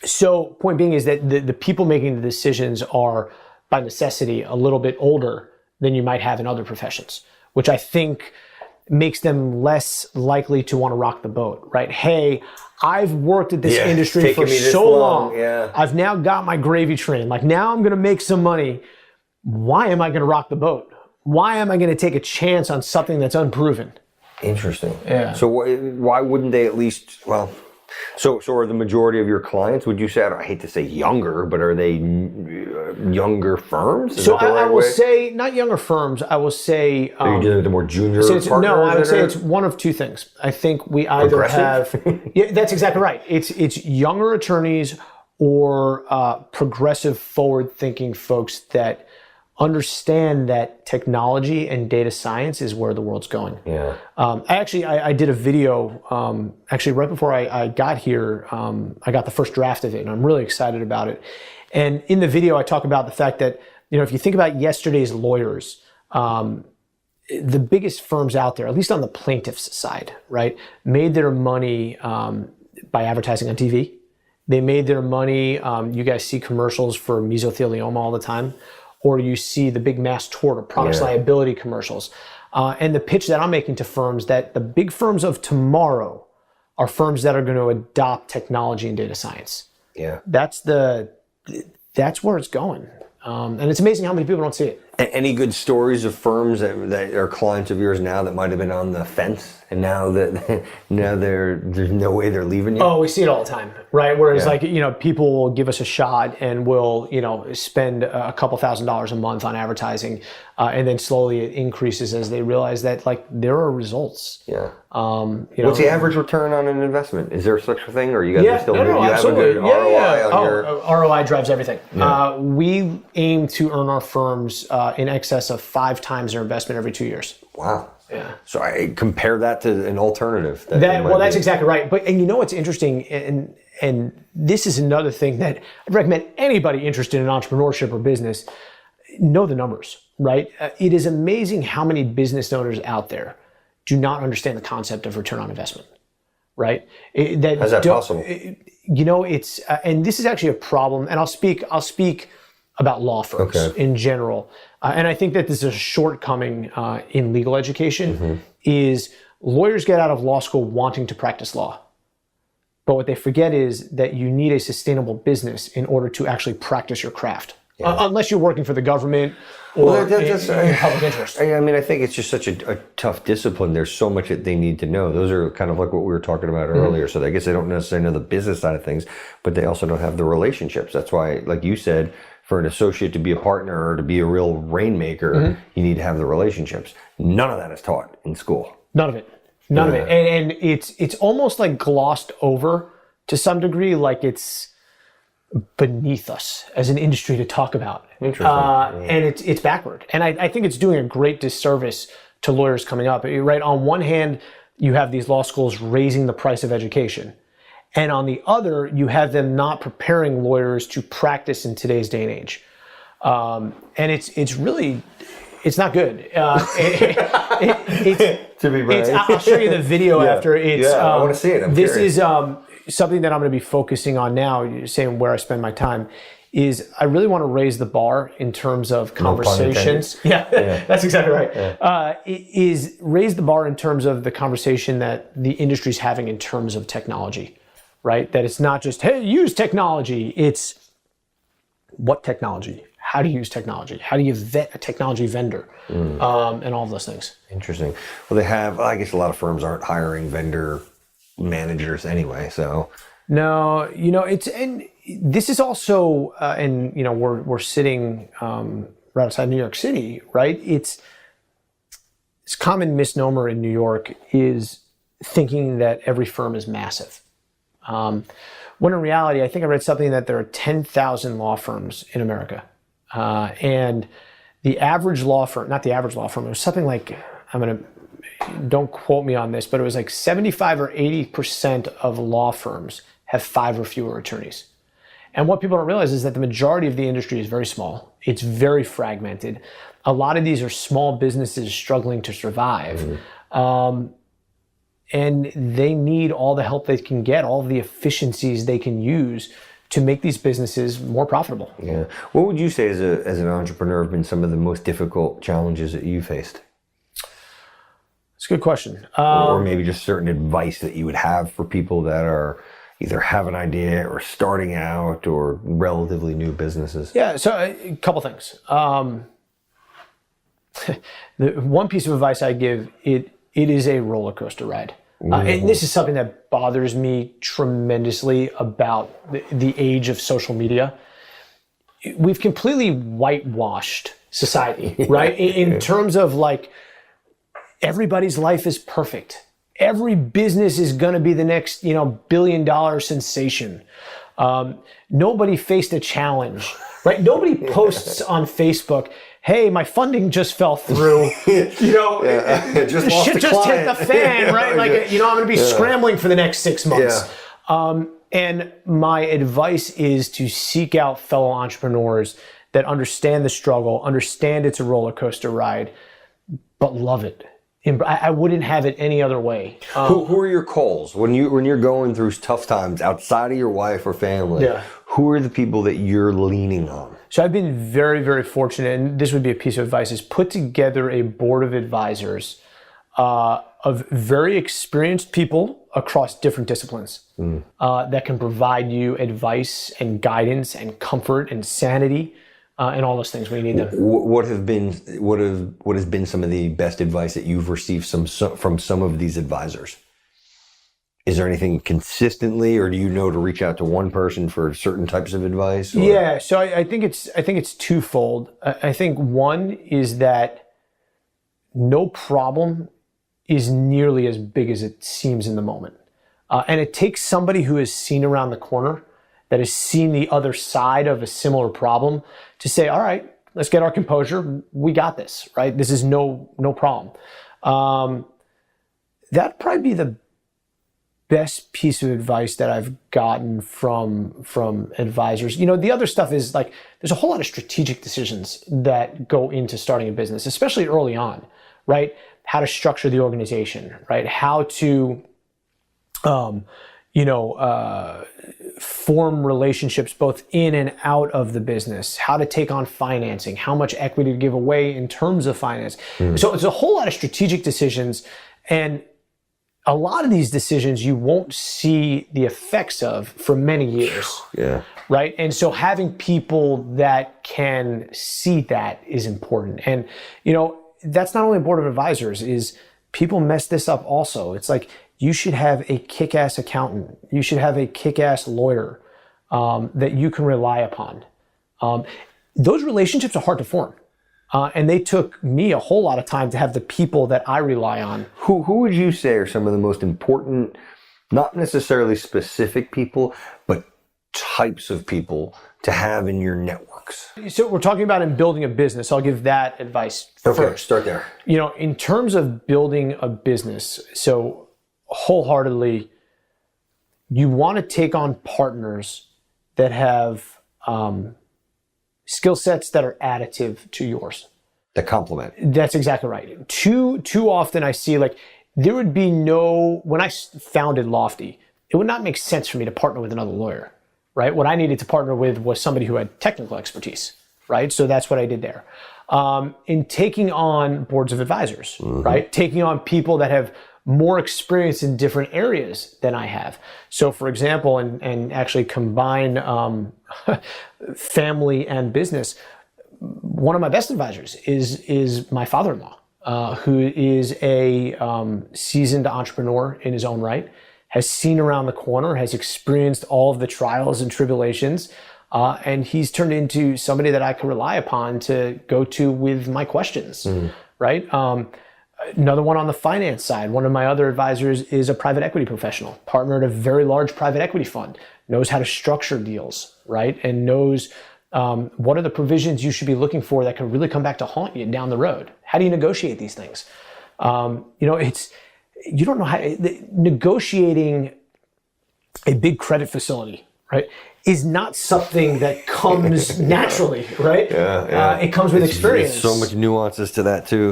so point being is that the people making the decisions are by necessity a little bit older than you might have in other professions, which I think makes them less likely to want to rock the boat, right? Hey, I've worked at this industry for so long. I've now got my gravy train. Like now I'm going to make some money. Why am I going to rock the boat? Why am I going to take a chance on something that's unproven? Interesting. Yeah. So why wouldn't they at least, so are the majority of your clients, would you say, I hate to say younger, but are they younger firms? So I will say, not younger firms, I will say... Are you dealing with the more junior partners? No, I would say it's one of two things. I think we either have... Yeah, that's exactly right. It's younger attorneys or progressive, forward-thinking folks that understand that technology and data science is where the world's going. Yeah. I did a video, actually right before I got here, I got the first draft of it and I'm really excited about it. And in the video, I talk about the fact that, if you think about yesterday's lawyers, the biggest firms out there, at least on the plaintiff's side, right, made their money by advertising on TV. They made their money, you guys see commercials for mesothelioma all the time, or you see the big mass tort or products liability commercials. And the pitch that I'm making to firms, that the big firms of tomorrow are firms that are going to adopt technology and data science. Yeah. That's where it's going. And it's amazing how many people don't see it. Any good stories of firms that are clients of yours now that might have been on the fence, and now there's no way they're leaving you? Oh, we see it all the time, right? Whereas people will give us a shot and we'll, spend a couple $1,000s a month on advertising, and then slowly it increases as they realize that there are results. Yeah. What's the average return on an investment? Is there such a thing, or you guys are still absolutely. have a good ROI on your... ROI drives everything. Yeah. We aim to earn our firms in excess of 5 times their investment every 2 years. Wow. Yeah. So I compare that to an alternative. That's exactly right. And what's interesting, and this is another thing that I'd recommend anybody interested in entrepreneurship or business. know the numbers, right? It is amazing how many business owners out there do not understand the concept of return on investment, right? How's that possible? It's and this is actually a problem. And I'll speak about law firms in general. And I think that this is a shortcoming in legal education is lawyers get out of law school wanting to practice law. But what they forget is that you need a sustainable business in order to actually practice your craft. Yeah. Unless you're working for the government or in public interest. I think it's just such a tough discipline. There's so much that they need to know. Those are kind of like what we were talking about earlier. So I guess they don't necessarily know the business side of things, but they also don't have the relationships. That's why, like you said, for an associate to be a partner or to be a real rainmaker, you need to have the relationships. None of that is taught in school. None of it. None of it. And it's almost like glossed over to some degree, like it's beneath us as an industry to talk about. Interesting. And it's backward. And I think it's doing a great disservice to lawyers coming up. Right? On one hand, you have these law schools raising the price of education. And on the other, you have them not preparing lawyers to practice in today's day and age. And it's really, it's not good. To be right. I'll show you the video after. I want to see it. This is something that I'm going to be focusing on now, you're saying where I spend my time, is I really want to raise the bar in terms of conversations. That's exactly right. Is raise the bar in terms of the conversation that the industry's having in terms of technology, right? That it's not just, hey, use technology. It's what technology? How do you use technology? How do you vet a technology vendor? And all of those things. Interesting. Well, they have, I guess a lot of firms aren't hiring vendor managers anyway, so. No, and this is also, we're sitting right outside New York City, right? It's common misnomer in New York is thinking that every firm is massive. When in reality, I think I read something that there are 10,000 law firms in America. And the average law firm, not the average law firm, it was something like, don't quote me on this, but it was like 75 or 80% of law firms have 5 or fewer attorneys. And what people don't realize is that the majority of the industry is very small. It's very fragmented. A lot of these are small businesses struggling to survive. And they need all the help they can get, all the efficiencies they can use to make these businesses more profitable. Yeah. What would you say as an entrepreneur have been some of the most difficult challenges that you faced? It's a good question. Or maybe just certain advice that you would have for people that are either have an idea or starting out or relatively new businesses. Yeah, so a couple things. The one piece of advice I give, it is a roller coaster ride. And this is something that bothers me tremendously about the age of social media. We've completely whitewashed society, right? In terms of like, everybody's life is perfect. Every business is going to be the next, $1 billion sensation. Nobody faced a challenge, right? Nobody posts on Facebook, hey, my funding just fell through. Just lost shit just hit the fan, right? Like, I'm going to be scrambling for the next 6 months. And my advice is to seek out fellow entrepreneurs that understand the struggle, understand it's a roller coaster ride, but love it. I wouldn't have it any other way. Who are your calls when you're going through tough times outside of your wife or family? Who are the people that you're leaning on? So I've been very, very fortunate, and this would be a piece of advice, is put together a board of advisors of very experienced people across different disciplines that can provide you advice and guidance and comfort and sanity. And all those things when you need them. What has been some of the best advice that you've received from some of these advisors? Is there anything consistently, or do you know to reach out to one person for certain types of advice? Or? Yeah, so I think it's twofold. I think one is that no problem is nearly as big as it seems in the moment, and it takes somebody who has seen around the corner, that has seen the other side of a similar problem, to say, all right, let's get our composure. We got this, right? This is no problem. That'd probably be the best piece of advice that I've gotten from advisors. The other stuff is like, there's a whole lot of strategic decisions that go into starting a business, especially early on, right? How to structure the organization, right? How to, form relationships both in and out of the business, how to take on financing, how much equity to give away in terms of finance. So it's a whole lot of strategic decisions, and a lot of these decisions you won't see the effects of for many years. Yeah. Right. And so having people that can see that is important. And, that's not only a board of advisors, is people mess this up also. It's like, you should have a kick-ass accountant. You should have a kick-ass lawyer that you can rely upon. Those relationships are hard to form. And they took me a whole lot of time to have the people that I rely on. Who would you say are some of the most important, not necessarily specific people, but types of people to have in your networks? So we're talking about in building a business. I'll give that advice first. Start there. In terms of building a business, so wholeheartedly, you want to take on partners that have skill sets that are additive to yours. That complement. That's exactly right. Too often I see, like, there would be when I founded Lawfty, it would not make sense for me to partner with another lawyer, right? What I needed to partner with was somebody who had technical expertise, right? So that's what I did there. In taking on boards of advisors, right? Taking on people that have more experience in different areas than I have. So for example, and actually combine family and business, one of my best advisors is my father-in-law, who is a seasoned entrepreneur in his own right, has seen around the corner, has experienced all of the trials and tribulations, and he's turned into somebody that I can rely upon to go to with my questions, right? Another one on the finance side, one of my other advisors is a private equity professional, partner at a very large private equity fund, knows how to structure deals, right? And knows what are the provisions you should be looking for that can really come back to haunt you down the road. How do you negotiate these things? You don't know how, negotiating a big credit facility, right, is not something that comes naturally, right? Yeah. It comes with experience. There's so much nuances to that too.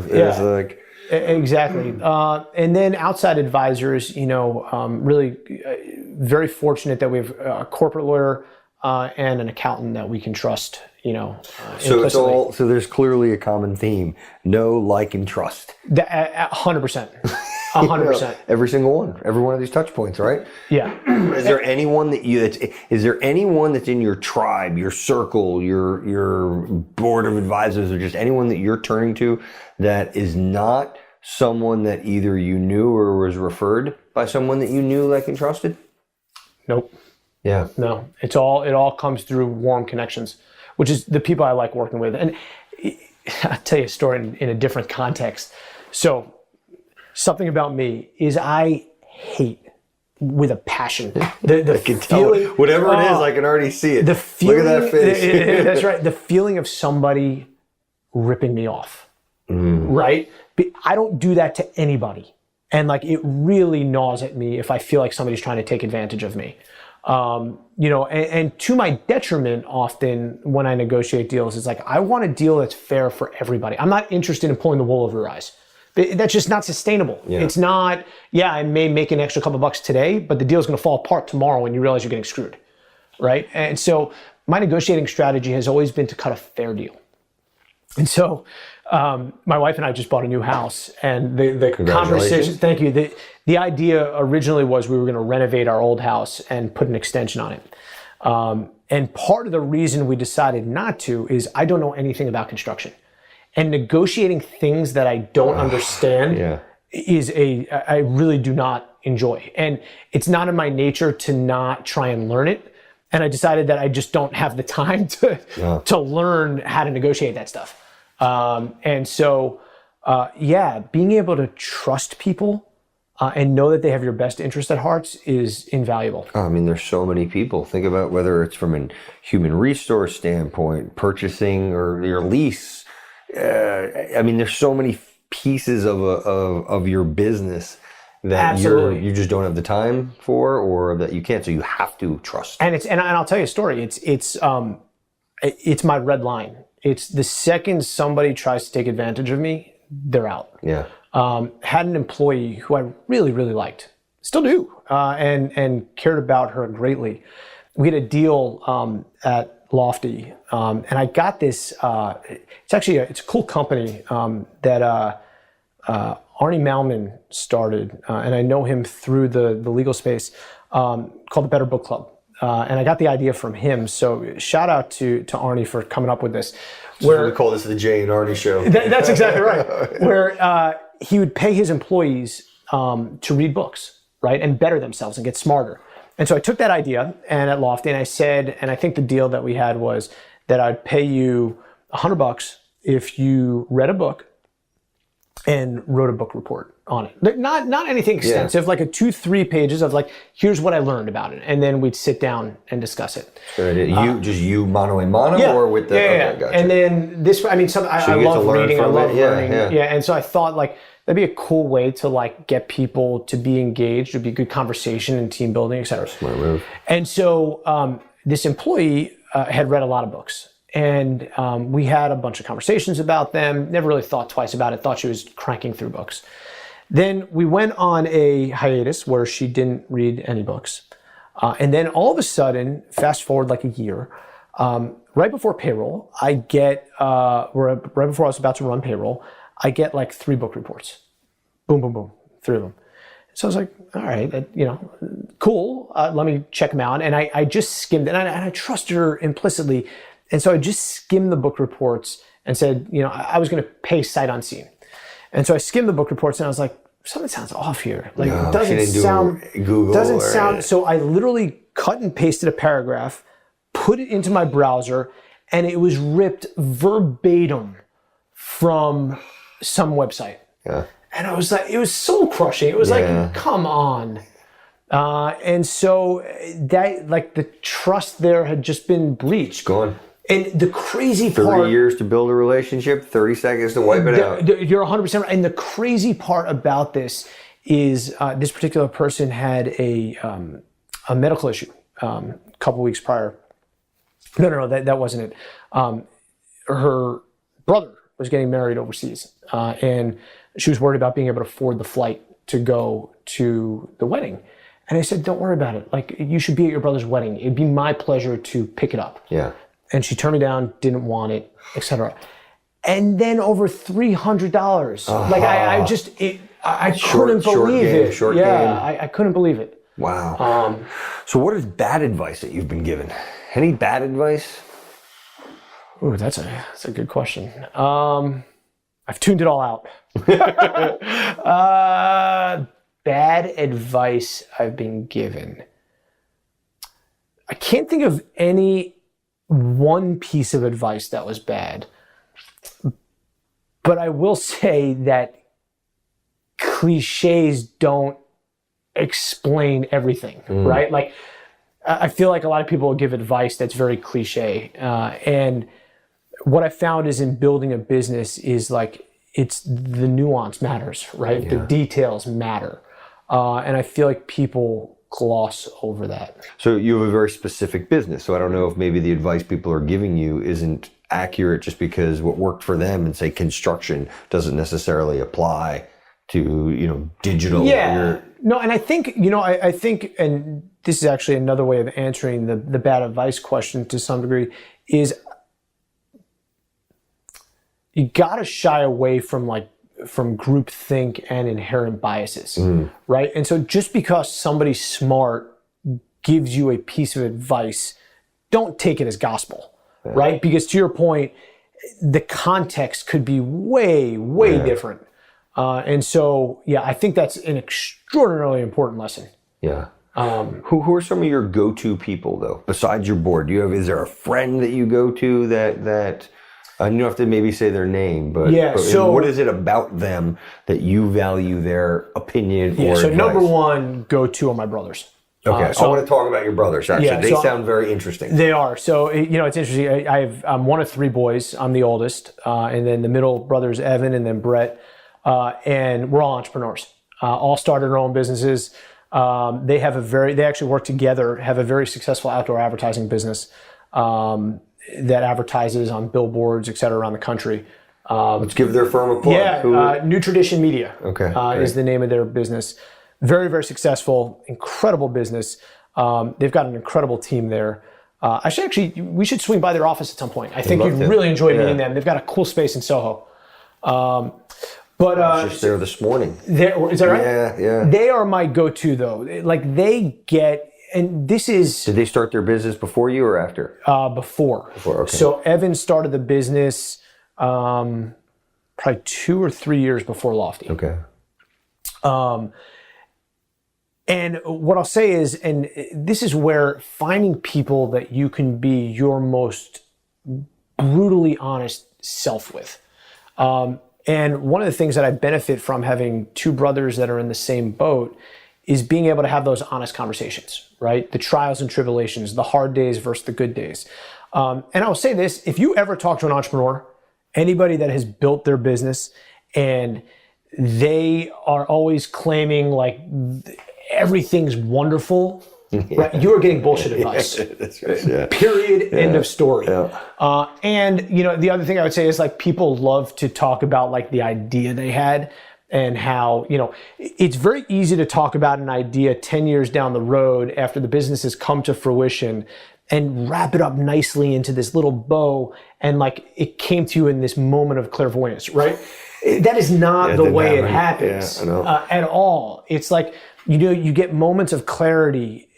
Exactly. And then outside advisors, really very fortunate that we have a corporate lawyer and an accountant that we can trust, So there's clearly a common theme: know, like, and trust. 100%. 100%. Every single one, every one of these touch points, right? Yeah. Is there anyone that's in your tribe, your circle, your board of advisors, or just anyone that you're turning to that is not someone that either you knew or was referred by someone that you knew, like, and trusted? Nope. Yeah. No. It all comes through warm connections, which is the people I like working with. And I'll tell you a story in a different context. So something about me is I hate with a passion the feeling, whatever it is, I can already see it. The feeling, look at that face. That's right. The feeling of somebody ripping me off, right? But I don't do that to anybody. And like, it really gnaws at me if I feel like somebody's trying to take advantage of me. And to my detriment, often when I negotiate deals, it's like, I want a deal that's fair for everybody. I'm not interested in pulling the wool over your eyes. That's just not sustainable. Yeah. It's not, I may make an extra couple bucks today, but the deal's going to fall apart tomorrow when you realize you're getting screwed, right? And so my negotiating strategy has always been to cut a fair deal. And so my wife and I just bought a new house, and the conversation, thank you. The idea originally was we were going to renovate our old house and put an extension on it. And part of the reason we decided not to is I don't know anything about construction. And negotiating things that I don't understand is I really do not enjoy. And it's not in my nature to not try and learn it. And I decided that I just don't have the time to learn how to negotiate that stuff. And so, being able to trust people and know that they have your best interest at heart is invaluable. I mean, there's so many people. Think about whether it's from a human resource standpoint, purchasing or your lease. There's so many pieces of your business that Absolutely. you just don't have the time for, or that you can't, so you have to trust. And I'll tell you a story. It's my red line. It's the second somebody tries to take advantage of me, they're out. Yeah. Had an employee who I really, really liked, still do, and cared about her greatly. We had a deal at Lawfty, and I got this. It's a cool company that Arnie Malman started, and I know him through the legal space, called the Better Book Club. And I got the idea from him. So shout out to Arnie for coming up with this. Where we call this the Jay and Arnie show. That's exactly right. Where he would pay his employees to read books, right, and better themselves and get smarter. And so I took that idea and at Lawfty, and I said, and I think the deal that we had was that I'd pay you $100 if you read a book and wrote a book report on it. Not anything extensive, like a 2-3 pages of like, here's what I learned about it. And then we'd sit down and discuss it. You mano a mano or with the... Yeah. Okay, gotcha. And then this, I mean, I love reading, I love learning. Yeah. And so I thought like, that'd be a cool way to like get people to be engaged. It'd be good conversation and team building, et cetera. Smart move. And so this employee had read a lot of books. And we had a bunch of conversations about them, never really thought twice about it, thought she was cranking through books. Then we went on a hiatus where she didn't read any books. And then all of a sudden, fast forward like a year, right before payroll, I get, right before I was about to run payroll, I get like 3 book reports. Boom, boom, boom, 3 of them. So I was like, all right, cool, let me check them out. And I just skimmed it, and I trusted her implicitly. And so I just skimmed the book reports and said, I was going to pay sight unseen. And so I skimmed the book reports and I was like, something sounds off here. Like, it doesn't sound, Google doesn't sound. So I literally cut and pasted a paragraph, put it into my browser, and it was ripped verbatim from some website. Yeah. And I was like, it was soul crushing. It was like, come on. And so that, like, the trust there had just been breached. Gone. And the crazy 30 part... 30 years to build a relationship, 30 seconds to wipe it out. You're 100% right. And the crazy part about this is this particular person had a medical issue a couple weeks prior. No, that wasn't it. Her brother was getting married overseas. And she was worried about being able to afford the flight to go to the wedding. And I said, don't worry about it. Like, you should be at your brother's wedding. It'd be my pleasure to pick it up. Yeah. And she turned me down, didn't want it, etc. And then over $300. Like I couldn't believe it. I couldn't believe it. Wow. So what is bad advice that you've been given? Any bad advice? Ooh, that's a good question. I've tuned it all out. Bad advice I've been given. I can't think of any one piece of advice that was bad, but I will say that cliches don't explain everything, right? Like, I feel like a lot of people will give advice that's very cliche, and what I found is in building a business is like, it's the nuance matters, right? Yeah. The details matter, and I feel like people gloss over that. So you have a very specific business. So I don't know if maybe the advice people are giving you isn't accurate just because what worked for them in, say, construction doesn't necessarily apply to, digital. Yeah. No, and I think, I think, and this is actually another way of answering the bad advice question to some degree, is you got to shy away from groupthink and inherent biases, right? And so just because somebody smart gives you a piece of advice, don't take it as gospel, right? Because to your point, the context could be way, way different. And so, I think that's an extraordinarily important lesson. Yeah. Who are some of your go-to people though, besides your board? Is there a friend that you go to that you don't have to maybe say their name, but so what is it about them that you value their opinion or so advice? Number one go-to are my brothers. Okay, so I want to talk about your brothers. Actually, they sound very interesting. They are. So, it's interesting. I'm one of 3 boys. I'm the oldest. And then the middle brother's Evan and then Brett. And we're all entrepreneurs. all started their own businesses. They actually work together, have a very successful outdoor advertising business that advertises on billboards, et cetera, around the country. Let's give their firm a plug. Yeah, New Tradition Media is the name of their business. Very, very successful, incredible business. They've got an incredible team there. We should swing by their office at some point. I think you'd really enjoy meeting them. They've got a cool space in Soho. I was just there this morning. Is that right? Yeah. They are my go-to though. Like they get, and this is... Did they start their business before you or after? Before. Okay. So Evan started the business probably 2 or 3 years before Lawfty. Okay. And what I'll say is, and this is where finding people that you can be your most brutally honest self with. And one of the things that I benefit from having two brothers that are in the same boat is being able to have those honest conversations, right? The trials and tribulations, the hard days versus the good days. And I'll say this, if you ever talk to an entrepreneur, anybody that has built their business and they are always claiming like everything's wonderful, right? You are getting bullshit advice. That's right. Yeah. Period. End of story. Yeah. And you know, the other thing I would say is like people love to talk about like the idea they had and how, you know, it's very easy to talk about an idea 10 years down the road after the business has come to fruition and wrap it up nicely into this little bow and like it came to you in this moment of clairvoyance, right? That is not the way it happens at all. It's like, you know, you get moments of clarity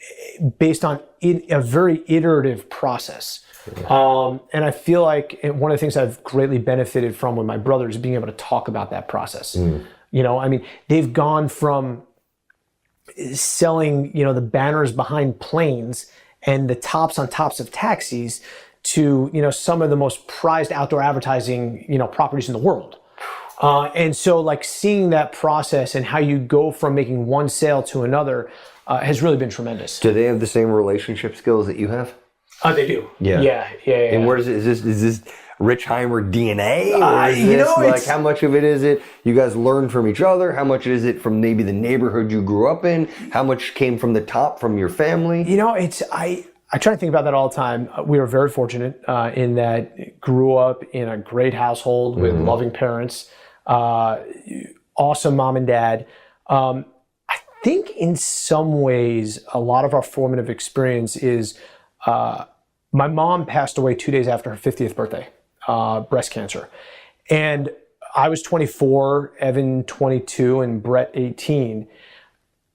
based on a very iterative process. And I feel like one of the things I've greatly benefited from with my brothers is being able to talk about that process. You know, I mean, they've gone from selling, you know, the banners behind planes and the tops on tops of taxis to, you know, some of the most prized outdoor advertising, you know, properties in the world. And so like seeing that process and how you go from making one sale to another has really been tremendous. Do they have the same relationship skills that you have? They do. Yeah. And where is this Richheimer DNA? Or is you know, like how much of it is it you guys learn from each other? How much is it from maybe the neighborhood you grew up in? How much came from the top from your family? You know, I try to think about that all the time. We were very fortunate in that grew up in a great household with loving parents. Awesome mom and dad. I think in some ways, a lot of our formative experience is my mom passed away 2 days after her 50th birthday, breast cancer. And I was 24, Evan 22, and Brett 18.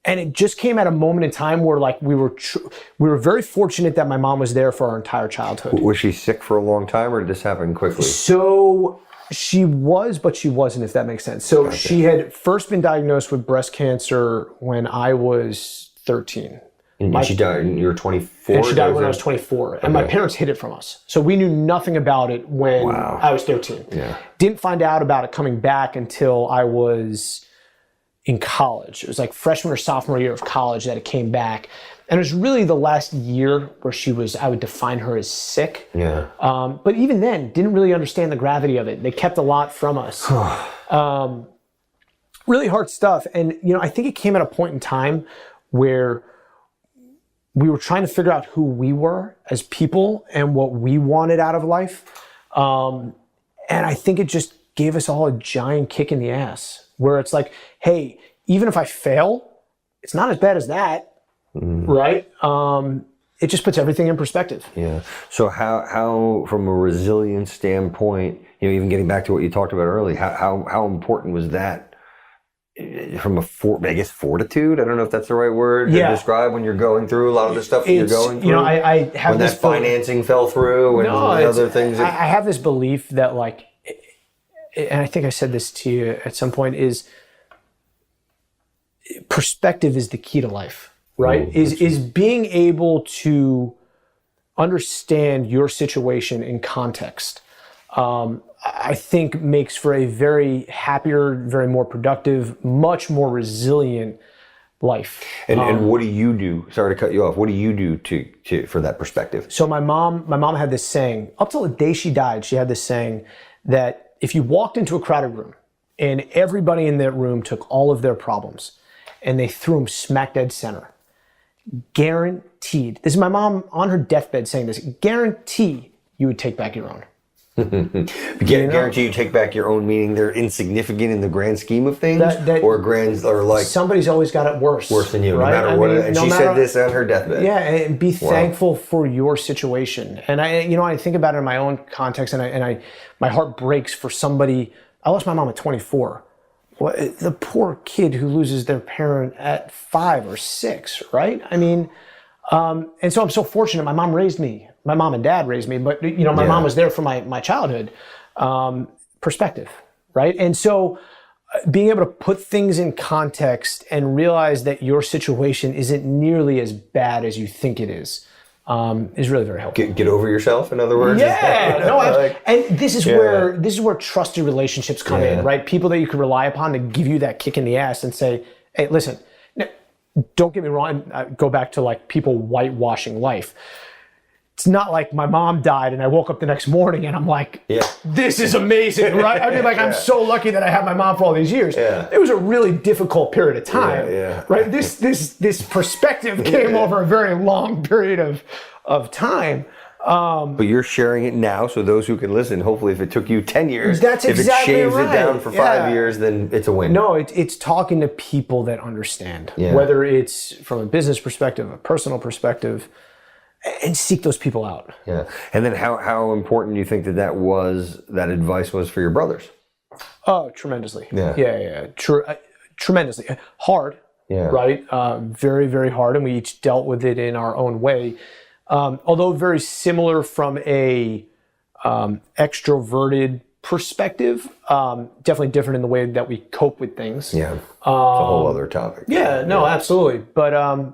And it just came at a moment in time where like we were very fortunate that my mom was there for our entire childhood. Was she sick for a long time or did this happen quickly? So she was, but she wasn't, if that makes sense. So she had first been diagnosed with breast cancer when I was 13. And she died when you were 24? And she died when I was 24. And my parents hid it from us. So we knew nothing about it when I was 13. Yeah. Didn't find out about it coming back until I was in college. It was like freshman or sophomore year of college that it came back. And it was really the last year where she was, I would define her as sick. Yeah. But even then, didn't really understand the gravity of it. They kept a lot from us. Really hard stuff. And, you know, I think it came at a point in time where we were trying to figure out who we were as people and what we wanted out of life. And I think it just gave us all a giant kick in the ass where it's like, hey, even if I fail, it's not as bad as that. Right? It just puts everything in perspective. Yeah. So how from a resilience standpoint, you know, even getting back to what you talked about earlier, how important was that from I guess fortitude? I don't know if that's the right word to describe when you're going through a lot of the stuff that you're going through. You know, I have when this that financing fell through and other things. I have this belief that like, and I think I said this to you at some point, is perspective is the key to life. Right? Is being able to understand your situation in context, I think makes for a very happier, very more productive, much more resilient life. And what do you do? Sorry to cut you off. What do you do to for that perspective? So my mom had this saying, up till the day she died, she had this saying that if you walked into a crowded room and everybody in that room took all of their problems and they threw them smack dead center, guaranteed, this is my mom on her deathbed saying this, guarantee you would take back your own. Guarantee you take back your own, meaning they're insignificant in the grand scheme of things, or like somebody's always got it worse than you, right? no matter what. And she said this on her deathbed. Yeah, and be thankful for your situation. And I think about it in my own context, and my heart breaks for somebody. I lost my mom at 24. Well, the poor kid who loses their parent at 5 or 6, right? I mean, and so I'm so fortunate. My mom raised me. My mom and dad raised me, but my mom was there for my childhood perspective, right? And so being able to put things in context and realize that your situation isn't nearly as bad as you think it is really very helpful. Get over yourself, in other words. Yeah, and this is where trusted relationships come in, right? People that you can rely upon to give you that kick in the ass and say, hey, listen, don't get me wrong. I go back to like people whitewashing life. It's not like my mom died and I woke up the next morning and I'm like, this is amazing, right? I mean, like, I'm so lucky that I had my mom for all these years. Yeah. It was a really difficult period of time, right? This perspective came over a very long period of time. But you're sharing it now, so those who can listen, hopefully if it took you 10 years, that's exactly if it shaves it down for 5 years, then it's a win. No, it's talking to people that understand, whether it's from a business perspective, a personal perspective, and seek those people out. Yeah. And then how important do you think that advice was for your brothers? Oh, tremendously. Yeah. Tremendously. Hard, right? Very, very hard. And we each dealt with it in our own way. Although very similar from a extroverted perspective, definitely different in the way that we cope with things. Yeah. It's a whole other topic. Yeah, no, absolutely. But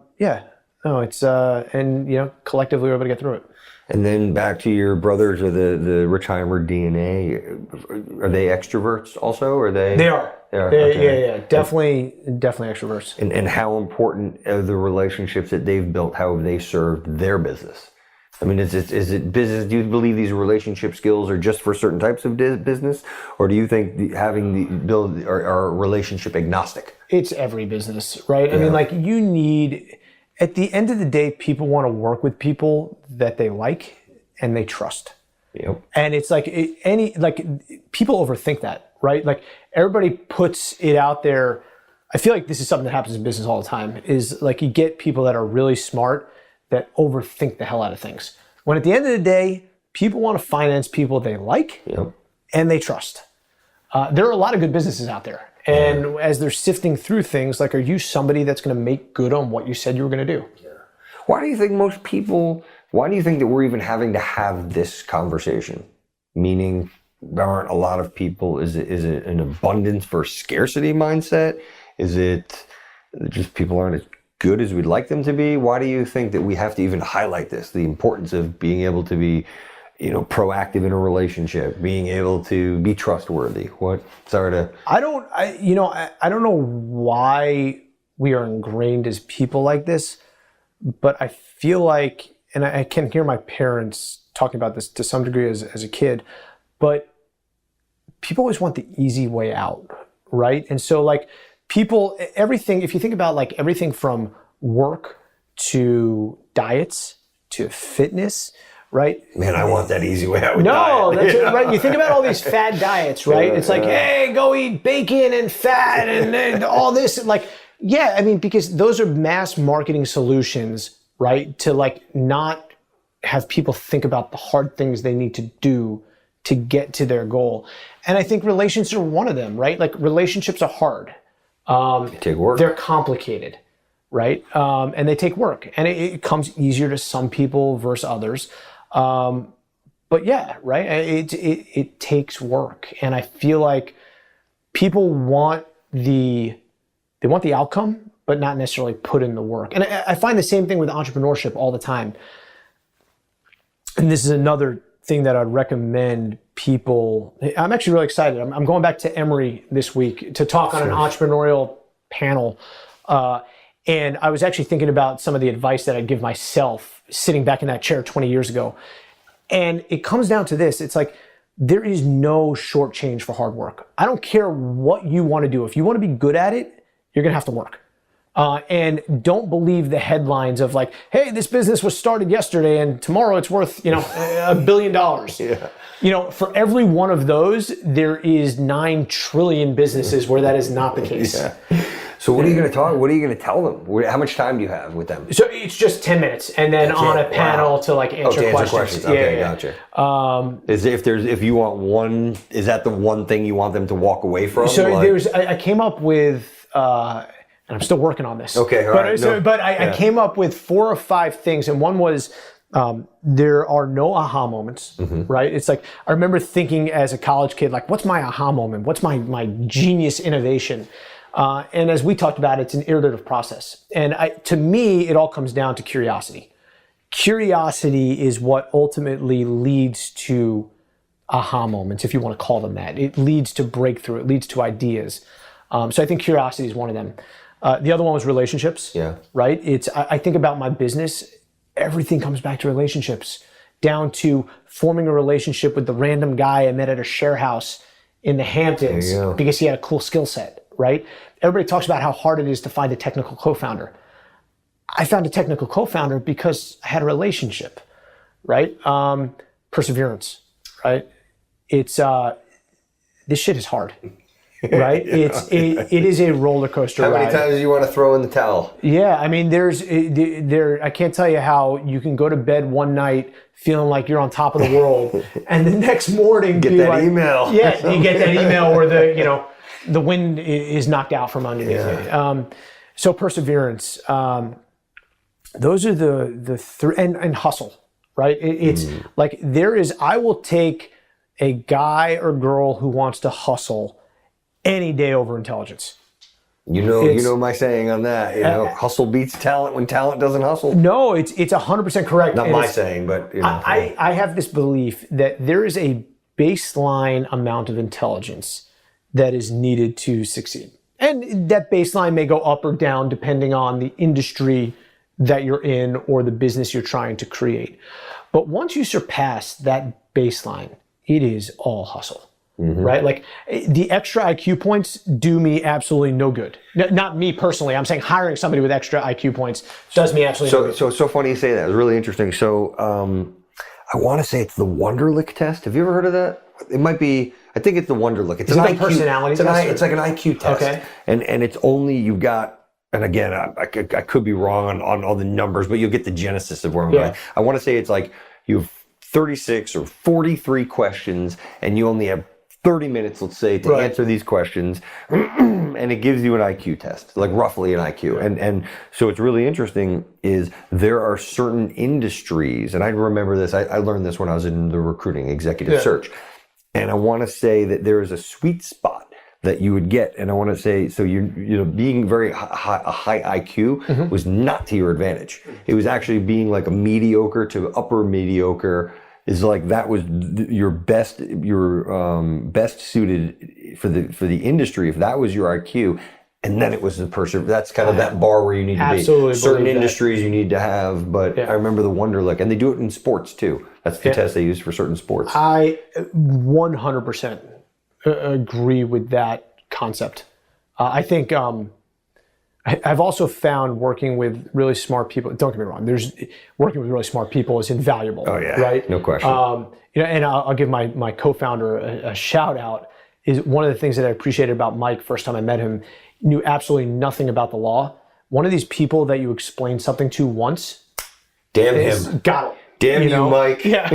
no, it's and collectively we're able to get through it. And then back to your brothers or the Richheimer DNA. Are they extroverts also? Or they? They are. Okay. Yeah. Definitely extroverts. And how important are the relationships that they've built? How have they served their business? I mean, is it business? Do you believe these relationship skills are just for certain types of business, or do you think are relationship agnostic? It's every business, right? Yeah. I mean, like you need. At the end of the day, people want to work with people that they like and they trust. Yep. And it's like people overthink that, right? Like everybody puts it out there. I feel like this is something that happens in business all the time, is like you get people that are really smart that overthink the hell out of things. When at the end of the day, people want to finance people they like and they trust. There are a lot of good businesses out there. And as they're sifting through things, like, are you somebody that's going to make good on what you said you were going to do? Yeah. Why do you think that we're even having to have this conversation? Meaning, there aren't a lot of people. Is it an abundance versus scarcity mindset? Is it just people aren't as good as we'd like them to be? Why do you think that we have to even highlight this, the importance of being able to be proactive in a relationship, being able to be trustworthy? I don't know why we are ingrained as people like this, but I feel like, and I can hear my parents talking about this to some degree as a kid, but people always want the easy way out, right? And so like everything, if you think about like everything from work to diets to fitness, right? Man, I want that easy way out with diet. That's it, right? You think about all these fad diets, right? It's like, hey, go eat bacon and fat and all this. Like, yeah, I mean, because those are mass marketing solutions, right? To like not have people think about the hard things they need to do to get to their goal. And I think relationships are one of them, right? Like relationships are hard. They take work. They're complicated, right? And they take work. And it comes easier to some people versus others. But yeah, right. It takes work. And I feel like people want the outcome, but not necessarily put in the work. And I find the same thing with entrepreneurship all the time. And this is another thing that I'd recommend people. I'm actually really excited. I'm going back to Emory this week to talk on an entrepreneurial panel. And I was actually thinking about some of the advice that I'd give myself sitting back in that chair 20 years ago. And it comes down to this. It's like there is no short change for hard work. I don't care what you want to do. If you want to be good at it, you're going to have to work. And don't believe the headlines of like, hey, this business was started yesterday and tomorrow it's worth, $1 billion. Yeah. For every one of those, there is 9 trillion businesses where that is not the case. Yeah. So what are you going to talk? What are you going to tell them? How much time do you have with them? So it's just 10 minutes, and then on a panel to like answer questions. Okay, gotcha. If you want one, is that the one thing you want them to walk away from? So I came up with, and I'm still working on this. Okay, all right. I came up with 4 or 5 things, and one was there are no aha moments, right? It's like I remember thinking as a college kid, like, what's my aha moment? What's my genius innovation? And as we talked about, it's an iterative process. And to me, it all comes down to curiosity. Curiosity is what ultimately leads to aha moments, if you want to call them that. It leads to breakthrough. It leads to ideas. So I think curiosity is one of them. The other one was relationships. Yeah. Right? I think about my business. Everything comes back to relationships, down to forming a relationship with the random guy I met at a share house in the Hamptons because he had a cool skill set. Right? Everybody talks about how hard it is to find a technical co-founder. I found a technical co-founder because I had a relationship, right? Perseverance, right? It's, this shit is hard, right? It is a roller coaster ride. How many times do you want to throw in the towel? Yeah, I mean, I can't tell you how you can go to bed one night feeling like you're on top of the world, and the next morning get that email. Yeah, you get that email where the wind is knocked out from underneath you. So perseverance. Those are the 3, and hustle, right? It's like I will take a guy or girl who wants to hustle any day over intelligence. You know my saying on that. Hustle beats talent when talent doesn't hustle. No, it's 100% correct. Not my saying, but I have this belief that there is a baseline amount of intelligence that is needed to succeed. And that baseline may go up or down depending on the industry that you're in or the business you're trying to create. But once you surpass that baseline, it is all hustle, right? Like the extra IQ points do me absolutely no good. Not me personally. I'm saying hiring somebody with extra IQ points does me absolutely no good. So it's so funny you say that. It's really interesting. So I want to say it's the Wonderlic Test. Have you ever heard of that? It might be. I think it's the Wonderlic. It's an IQ personality test. It's like an IQ test. Okay. And it's only you've got. And again, I could be wrong on all the numbers, but you'll get the genesis of where I'm going. I want to say it's like you have 36 or 43 questions, and you only have 30 minutes, let's say, to answer these questions, and it gives you an IQ test, like roughly an IQ. And so it's really interesting is there are certain industries, and I remember this, I learned this when I was in the recruiting executive search, and I want to say that there is a sweet spot that you would get, and I want to say, so being very high IQ was not to your advantage. It was actually being like a mediocre to upper mediocre is like that was your best suited for the industry if that was your IQ, and then it was the person. That's kind of that bar where you need to be. Certain industries you need to have, but I remember the Wonderlic, and they do it in sports too. That's the test they use for certain sports. I 100%. Agree with that concept. I think I've also found working with really smart people. Don't get me wrong. Working with really smart people is invaluable. Oh yeah, right. No question. And I'll give my co-founder a shout out. Is one of the things that I appreciated about Mike. First time I met him, knew absolutely nothing about the law. One of these people that you explain something to once. Damn him. Got it. Damn you, Mike. Yeah.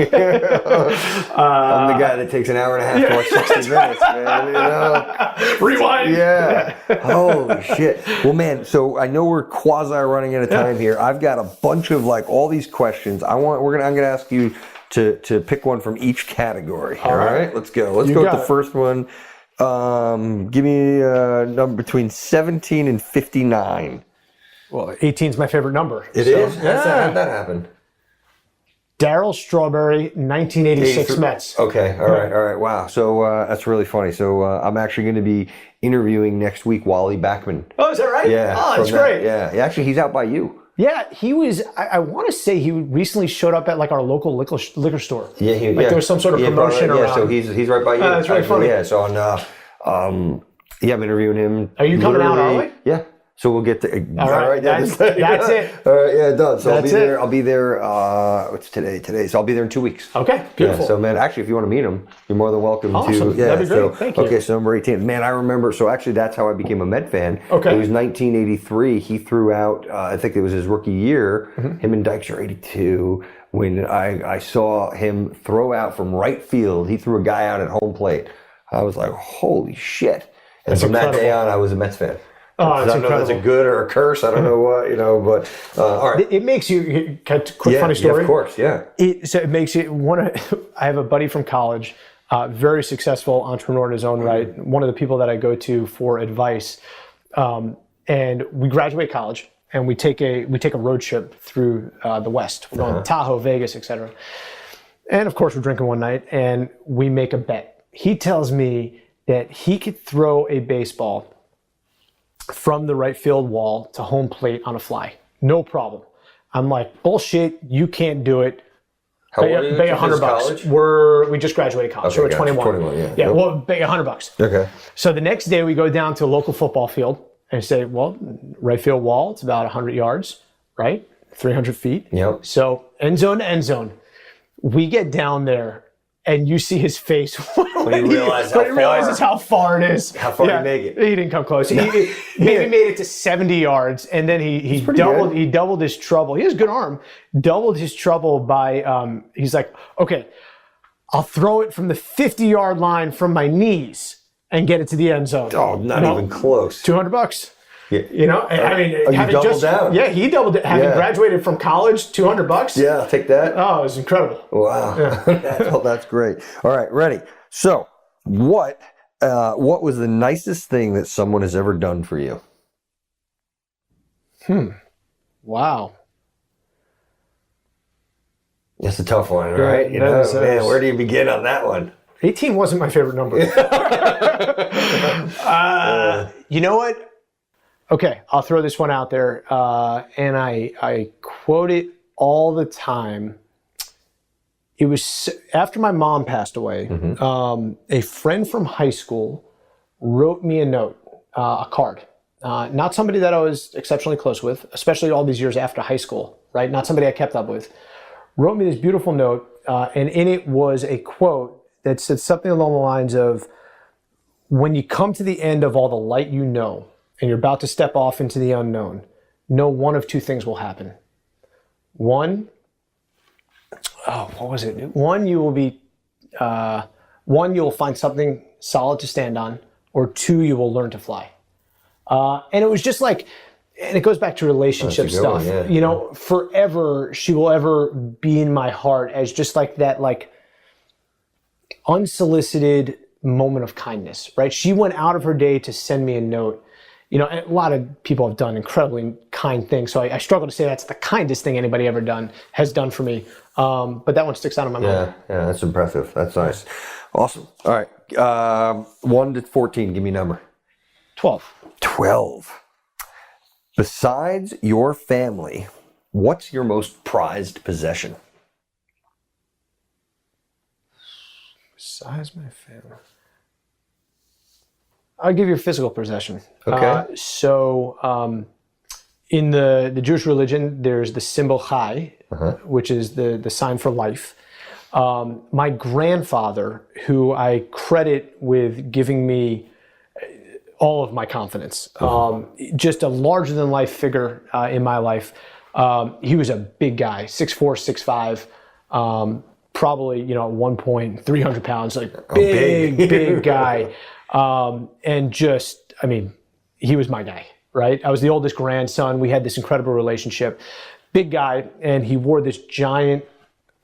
I'm the guy that takes an hour and a half to watch 60 minutes, man. Rewind. Yeah. Holy shit. Well, man, so I know we're quasi running out of time here. I've got a bunch of like all these questions. I'm gonna ask you to pick one from each category. All right. Let's go. Let's go with the first one. Give me a number between 17 and 59. Well, 18 is my favorite number. It is? How'd that happen? Darryl Strawberry, 1986 Mets. Okay, all right. Wow, so that's really funny. So I'm actually going to be interviewing next week Wally Backman. Oh, is that right? Yeah. Oh, that's great. Yeah, actually, he's out by you. Yeah, he was. I want to say he recently showed up at like our local liquor store. Yeah, there was some sort of promotion around. Yeah, so he's right by you. That's really funny. Yeah, so I'm interviewing him. Are you coming out our way? Yeah. So we'll get to. All right, that's it. All right, yeah, done. So That's it. I'll be there. What's today? So I'll be there in 2 weeks. Okay, beautiful. Yeah, so man, actually, if you want to meet him, you're more than welcome Awesome. to. Yeah, that'd be great. So, Thank you. Okay, so number 18. Man, I remember. So actually, that's how I became a Met fan. Okay. It was 1983. He threw out. I think it was his rookie year. Mm-hmm. Him and Dykstra 82. When I saw him throw out from right field, he threw a guy out at home plate. I was like, holy shit! And That's from that day incredible. on, I was a Mets fan. Oh, I don't know if that's a good or a curse. I don't know what, but all right. It makes you. Quick funny story. Yeah, of course, yeah. It makes you I have a buddy from college, very successful entrepreneur in his own right. One of the people that I go to for advice, and we graduate college and we take a road trip through the West. We're going to Tahoe, Vegas, etc. And of course, we're drinking one night and we make a bet. He tells me that he could throw a baseball from the right field wall to home plate on a fly. No problem. I'm like, bullshit, you can't do it. How old are you? Pay $100. We just graduated college, so we're 21. 21, yeah. Yeah, well, pay $100. Okay. So the next day we go down to a local football field and say, well, right field wall, it's about 100 yards, right? 300 feet. Yep. So end zone to end zone. We get down there and you see his face when he realizes how far it is. How far did he make it? He didn't come close. He maybe made it to 70 yards, and then he doubled his trouble. He has a good arm. Doubled his trouble by he's like, okay, I'll throw it from the 50-yard line from my knees and get it to the end zone. Oh, not even close. $200. Yeah. I mean, you doubled down. Yeah, he doubled it. Having graduated from college, $200. Yeah, I'll take that. Oh, it was incredible. Wow. Yeah. Well, that's great. All right, ready. So, what was the nicest thing that someone has ever done for you? Wow. That's a tough one, right? Man, where do you begin on that one? 18 wasn't my favorite number. You know what? Okay, I'll throw this one out there, and I quote it all the time. It was after my mom passed away. A friend from high school wrote me a note, a card. Not somebody that I was exceptionally close with, especially all these years after high school, right? Not somebody I kept up with. Wrote me this beautiful note, and in it was a quote that said something along the lines of, when you come to the end of all the light you know, and you're about to step off into the unknown, know one of two things will happen. One, what was it? One, you will find something solid to stand on, or two, you will learn to fly. And it was just like, and it goes back to relationship stuff. Forever, she will ever be in my heart as just like that, like unsolicited moment of kindness, right? She went out of her day to send me a note. A lot of people have done incredibly kind things, so I struggle to say that's the kindest thing anybody ever has done for me. But that one sticks out in my mind. Yeah, that's impressive. That's nice. Awesome. All right. 1 to 14, give me a number. 12. 12. Besides your family, what's your most prized possession? Besides my family, I'll give you a physical possession. Okay. In the Jewish religion, there's the symbol Chai, which is the sign for life. My grandfather, who I credit with giving me all of my confidence, just a larger than life figure in my life. He was a big guy, 6'4", 6'5", probably, at one point, 300 pounds, like big guy. And just, he was my guy, right? I was the oldest grandson. We had this incredible relationship. Big guy, and he wore this giant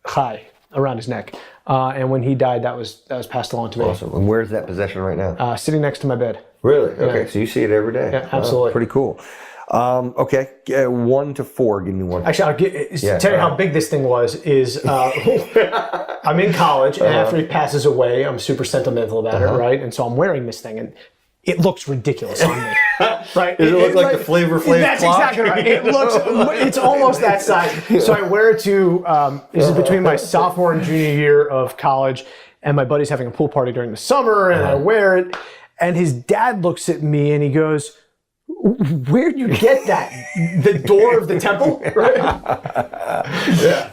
chai around his neck. And when he died, that was passed along to me. Awesome. And where's that possession right now? Sitting next to my bed. Really? Okay, so you see it every day. Yeah, absolutely. Pretty cool. Okay, 1 to 4, give me one. Actually, tell you how big this thing was. I'm in college, and after he passes away, I'm super sentimental about it, right? And so I'm wearing this thing, and it looks ridiculous on me. Right? Does it look like the Flavor Flav That's clock? exactly right. It's almost that size. So I wear it to, this is between my sophomore and junior year of college, and my buddy's having a pool party during the summer, and I wear it, and his dad looks at me and he goes, where'd you get that? The door of the temple? Right?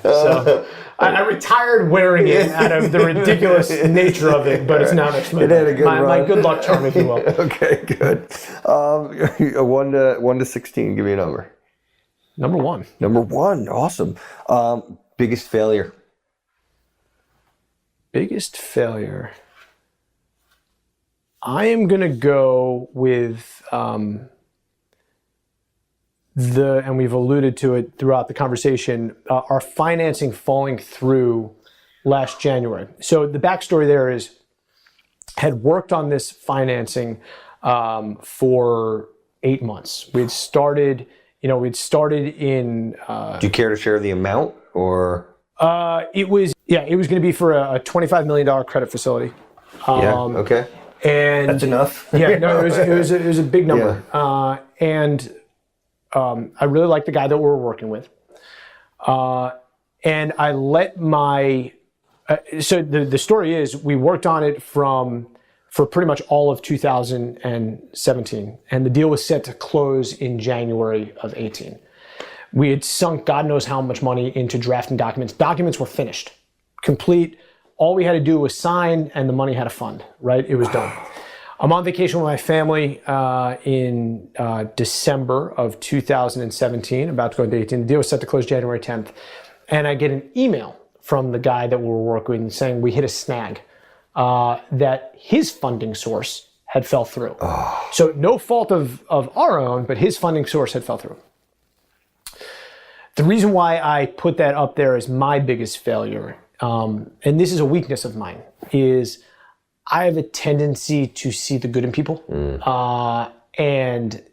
So I retired wearing it out of the ridiculous nature of it, but it's now next to It had a good run. my good luck charm, if you will. Okay, good. 1 to 16, give me a number. Number 1. Number 1, awesome. Biggest failure. Biggest failure. I am going to go with and we've alluded to it throughout the conversation, our financing falling through last January. So the backstory there is, had worked on this financing for 8 months. We'd started in. Do you care to share the amount, or? It was going to be for a $25 million credit facility. Okay. And that's enough. Yeah, no, it was a big number. Yeah. I really liked the guy that we were working with. And I let so the story is, we worked on it for pretty much all of 2017. And the deal was set to close in January of 18. We had sunk God knows how much money into drafting documents. Documents were finished, complete. All we had to do was sign, and the money had to fund, right? It was done. I'm on vacation with my family in December of 2017, about to go into 18. The deal was set to close January 10th. And I get an email from the guy that we were working with saying we hit a snag, that his funding source had fell through. Oh. So no fault of our own, but his funding source had fell through. The reason why I put that up there as my biggest failure, and this is a weakness of mine, is I have a tendency to see the good in people, and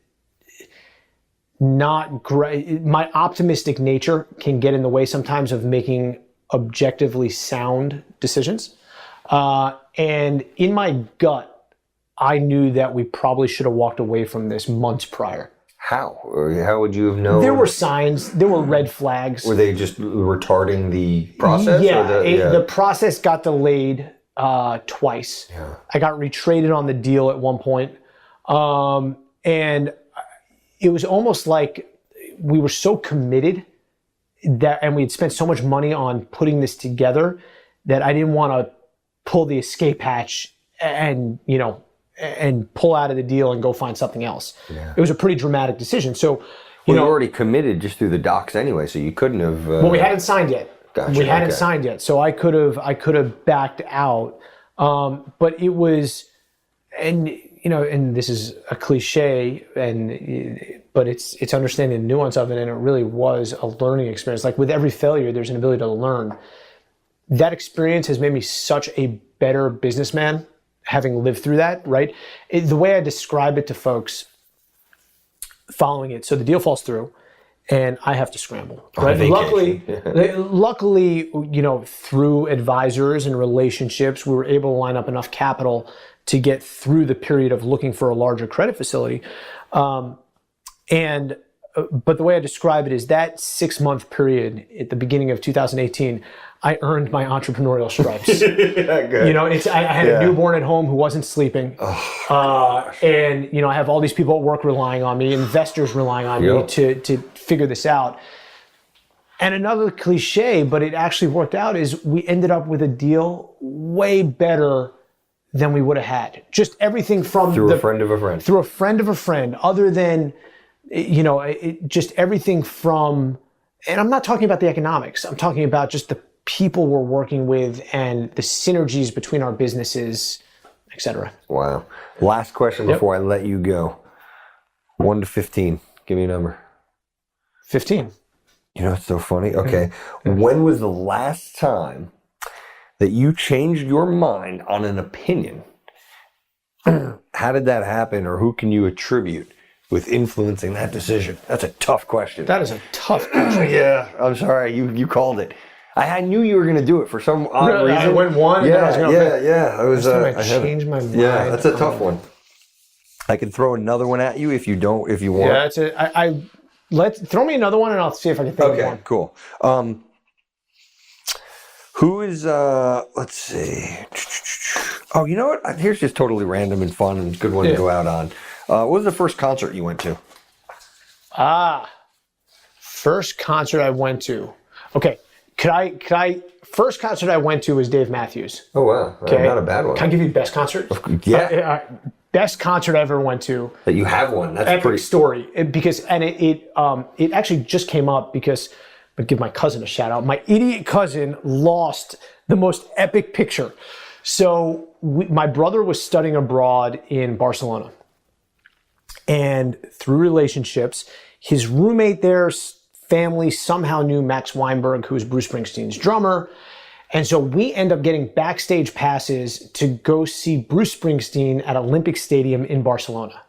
my optimistic nature can get in the way sometimes of making objectively sound decisions. And in my gut, I knew that we probably should have walked away from this months prior. How? How would you have known? There were signs. There were red flags. Were they just retarding the process? Yeah, the process got delayed twice. Yeah. I got retraded on the deal at one point. And it was almost like we were so committed and we had spent so much money on putting this together that I didn't want to pull the escape hatch and pull out of the deal and go find something else. Yeah. It was a pretty dramatic decision. So, you were already committed just through the docs anyway, so you couldn't have. Well, we hadn't signed yet. Gotcha, we hadn't signed yet, so I could have backed out. But it was, and this is a cliche, but it's understanding the nuance of it, and it really was a learning experience. Like with every failure, there's an ability to learn. That experience has made me such a better businessman, having lived through that, right? The way I describe it to folks following it, so the deal falls through and I have to scramble, right? Luckily, through advisors and relationships, we were able to line up enough capital to get through the period of looking for a larger credit facility. But the way I describe it is that 6-month period at the beginning of 2018, I earned my entrepreneurial stripes. Yeah, good. I had a newborn at home who wasn't sleeping. Oh, and I have all these people at work relying on me, investors relying on me to figure this out. And another cliche, but it actually worked out, is we ended up with a deal way better than we would have had. Just everything from through a friend of a friend. Through a friend of a friend, other than just everything from, and I'm not talking about the economics, I'm talking about just the people we're working with and the synergies between our businesses, et cetera. Wow. Last question before I let you go. 1 to 15. Give me a number. 15. It's so funny. Okay. When was the last time that you changed your mind on an opinion? How did that happen, or who can you attribute with influencing that decision? That's a tough question. That is a tough question. Yeah, I'm sorry. You called it. I knew you were going to do it for some odd reason. I went one. Yeah. I was. I changed my mind. Yeah, that's a tough one. I can throw another one at you if you want. Yeah, that's it. Throw me another one and I'll see if I can think of one. Okay, cool. Who is, let's see. Oh, you know what? Here's just totally random and fun and good one to go out on. What was the first concert you went to? First concert I went to. Okay, first concert I went to was Dave Matthews. Oh, wow. Okay. Not a bad one. Can I give you best concert? Yeah. Best concert I ever went to. That you have one. That's Epic pretty story. It actually just came up because I'd give my cousin a shout out. My idiot cousin lost the most epic picture. So my brother was studying abroad in Barcelona. And through relationships, his roommate there's family somehow knew Max Weinberg, who was Bruce Springsteen's drummer. And so we end up getting backstage passes to go see Bruce Springsteen at Olympic Stadium in Barcelona.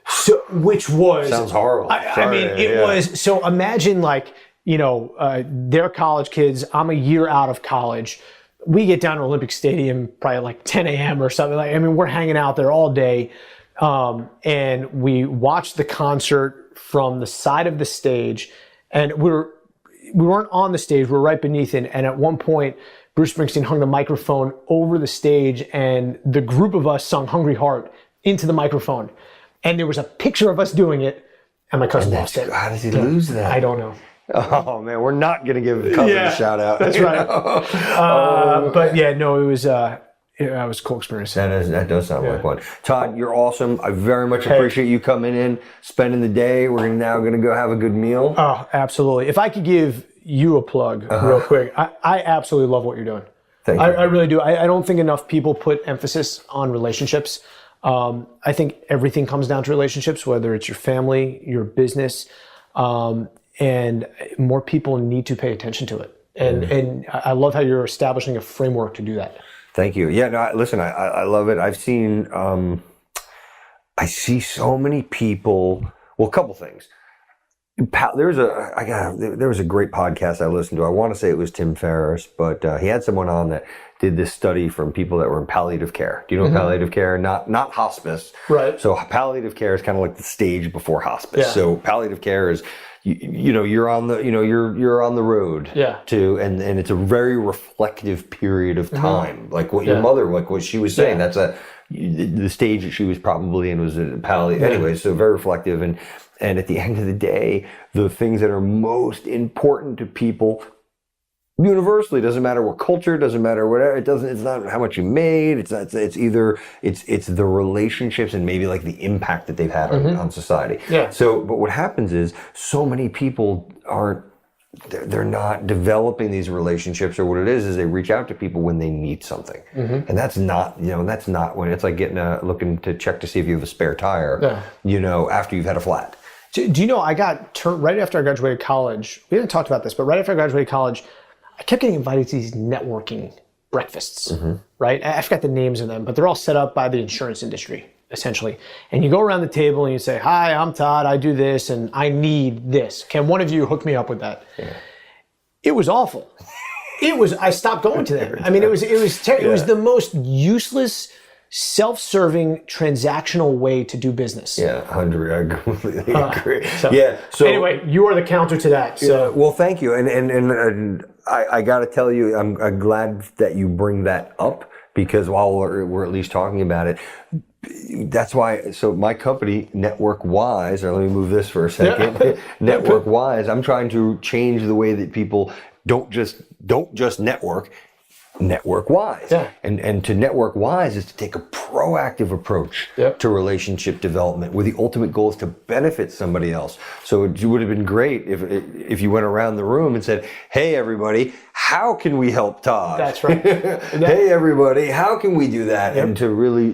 So, which was... Sounds horrible. I mean, it was... So imagine they're college kids. I'm a year out of college. We get down to Olympic Stadium probably like 10 a.m. or something. We're hanging out there all day. And we watched the concert from the side of the stage. And we weren't on the stage, we were right beneath it. And at one point, Bruce Springsteen hung the microphone over the stage and the group of us sung Hungry Heart into the microphone. And there was a picture of us doing it and my cousin lost it. How does he lose that? I don't know. Oh man, we're not going to give the cousin a shout out. That's right. But yeah, no, it was a cool experience. That does sound like one. Todd, you're awesome. I very much appreciate you coming in, spending the day. We're now going to go have a good meal. Oh, absolutely. If I could give you a plug real quick, I absolutely love what you're doing. Thank you. I really do. I don't think enough people put emphasis on relationships. I think everything comes down to relationships, whether it's your family, your business, and more people need to pay attention to it. And I love how you're establishing a framework to do that. Thank you. Yeah, no, listen, I love it. I've seen, I see so many people. Well, a couple things. There was a great podcast I listened to. I want to say it was Tim Ferriss, but he had someone on that did this study from people that were in palliative care. Do you know palliative care? Not hospice. Right. So palliative care is kind of like the stage before hospice. Yeah. So palliative care is, you're on the, you're on the road. Yeah. And it's a very reflective period of time. Like what your mother, like what she was saying. That's the stage that she was probably in was a palliative. Yeah. Anyway, so very reflective and at the end of the day, the things that are most important to people universally, doesn't matter what culture, doesn't matter whatever, it's not how much you made, it's the relationships and maybe like the impact that they've had on society. Yeah. So, but what happens is so many people they're not developing these relationships, or what it is they reach out to people when they need something. And that's not when it's like looking to check to see if you have a spare tire, after you've had a flat. Do you know, I got turned right after I graduated college. We haven't talked about this, but right after I graduated college, I kept getting invited to these networking breakfasts, right? I forgot the names of them, but they're all set up by the insurance industry, essentially. And you go around the table and you say, "Hi, I'm Todd, I do this, and I need this. Can one of you hook me up with that?" Yeah. It was awful. I stopped going to them. I mean, it was the most useless, self-serving, transactional way to do business. Yeah, I completely agree. So anyway, you are the counter to that. So well, thank you, and I got to tell you, I'm glad that you bring that up, because while we're at least talking about it, that's why. So my company, NetWorkWise, or let me move this for a second. Yeah. NetWorkWise, I'm trying to change the way that people don't just network. NetWorkWise. Yeah. And to NetWorkWise is to take a proactive approach to relationship development, where the ultimate goal is to benefit somebody else. So it would have been great if you went around the room and said, "Hey everybody, how can we help Todd?" That's right. Hey everybody, how can we do that? Yep. And to really,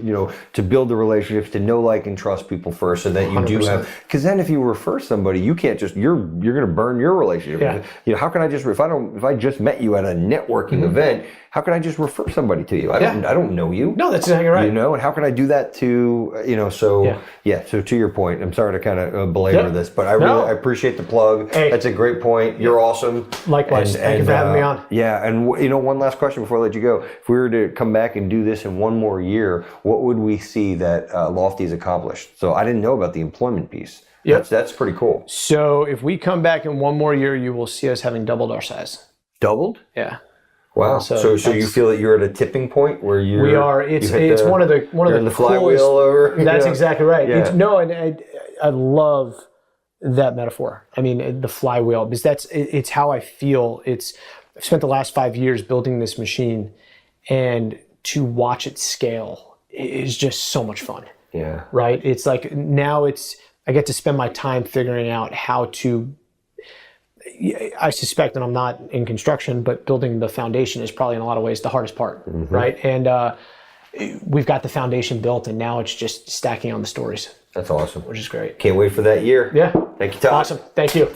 to build the relationships, to know, like, and trust people first, so that you 100%. Do have, because then if you refer somebody, you can't just, you're going to burn your relationship. Yeah. How can I just, if I just met you at a networking event, how can I just refer somebody to you? I don't know you. No, that's exactly right. You know, and how can I do that to, you know, so to your point, I'm sorry to kind of belabor this, but I appreciate the plug. Hey. That's a great point. You're awesome. Likewise. Thank you for having me on. Yeah. And, you know, one last question before I let you go. If we were to come back and do this in one more year, what would we see that Lawfty's accomplished? So I didn't know about the employment piece. Yep. That's pretty cool. So if we come back in one more year, you will see us having doubled our size. Doubled? Yeah. Wow. So you feel that you're at a tipping point where we are. It's one of the the flywheel over. That's exactly right. Yeah. And I love that metaphor. I mean, the flywheel, because it's how I feel. I've spent the last 5 years building this machine, and to watch it scale is just so much fun. Yeah. Right. It's like now I get to spend my time figuring out how to. I suspect, and I'm not in construction, but building the foundation is probably in a lot of ways the hardest part, right? And we've got the foundation built, and now it's just stacking on the stories. That's awesome. Which is great. Can't wait for that year. Yeah. Thank you, Todd. Awesome. Thank you.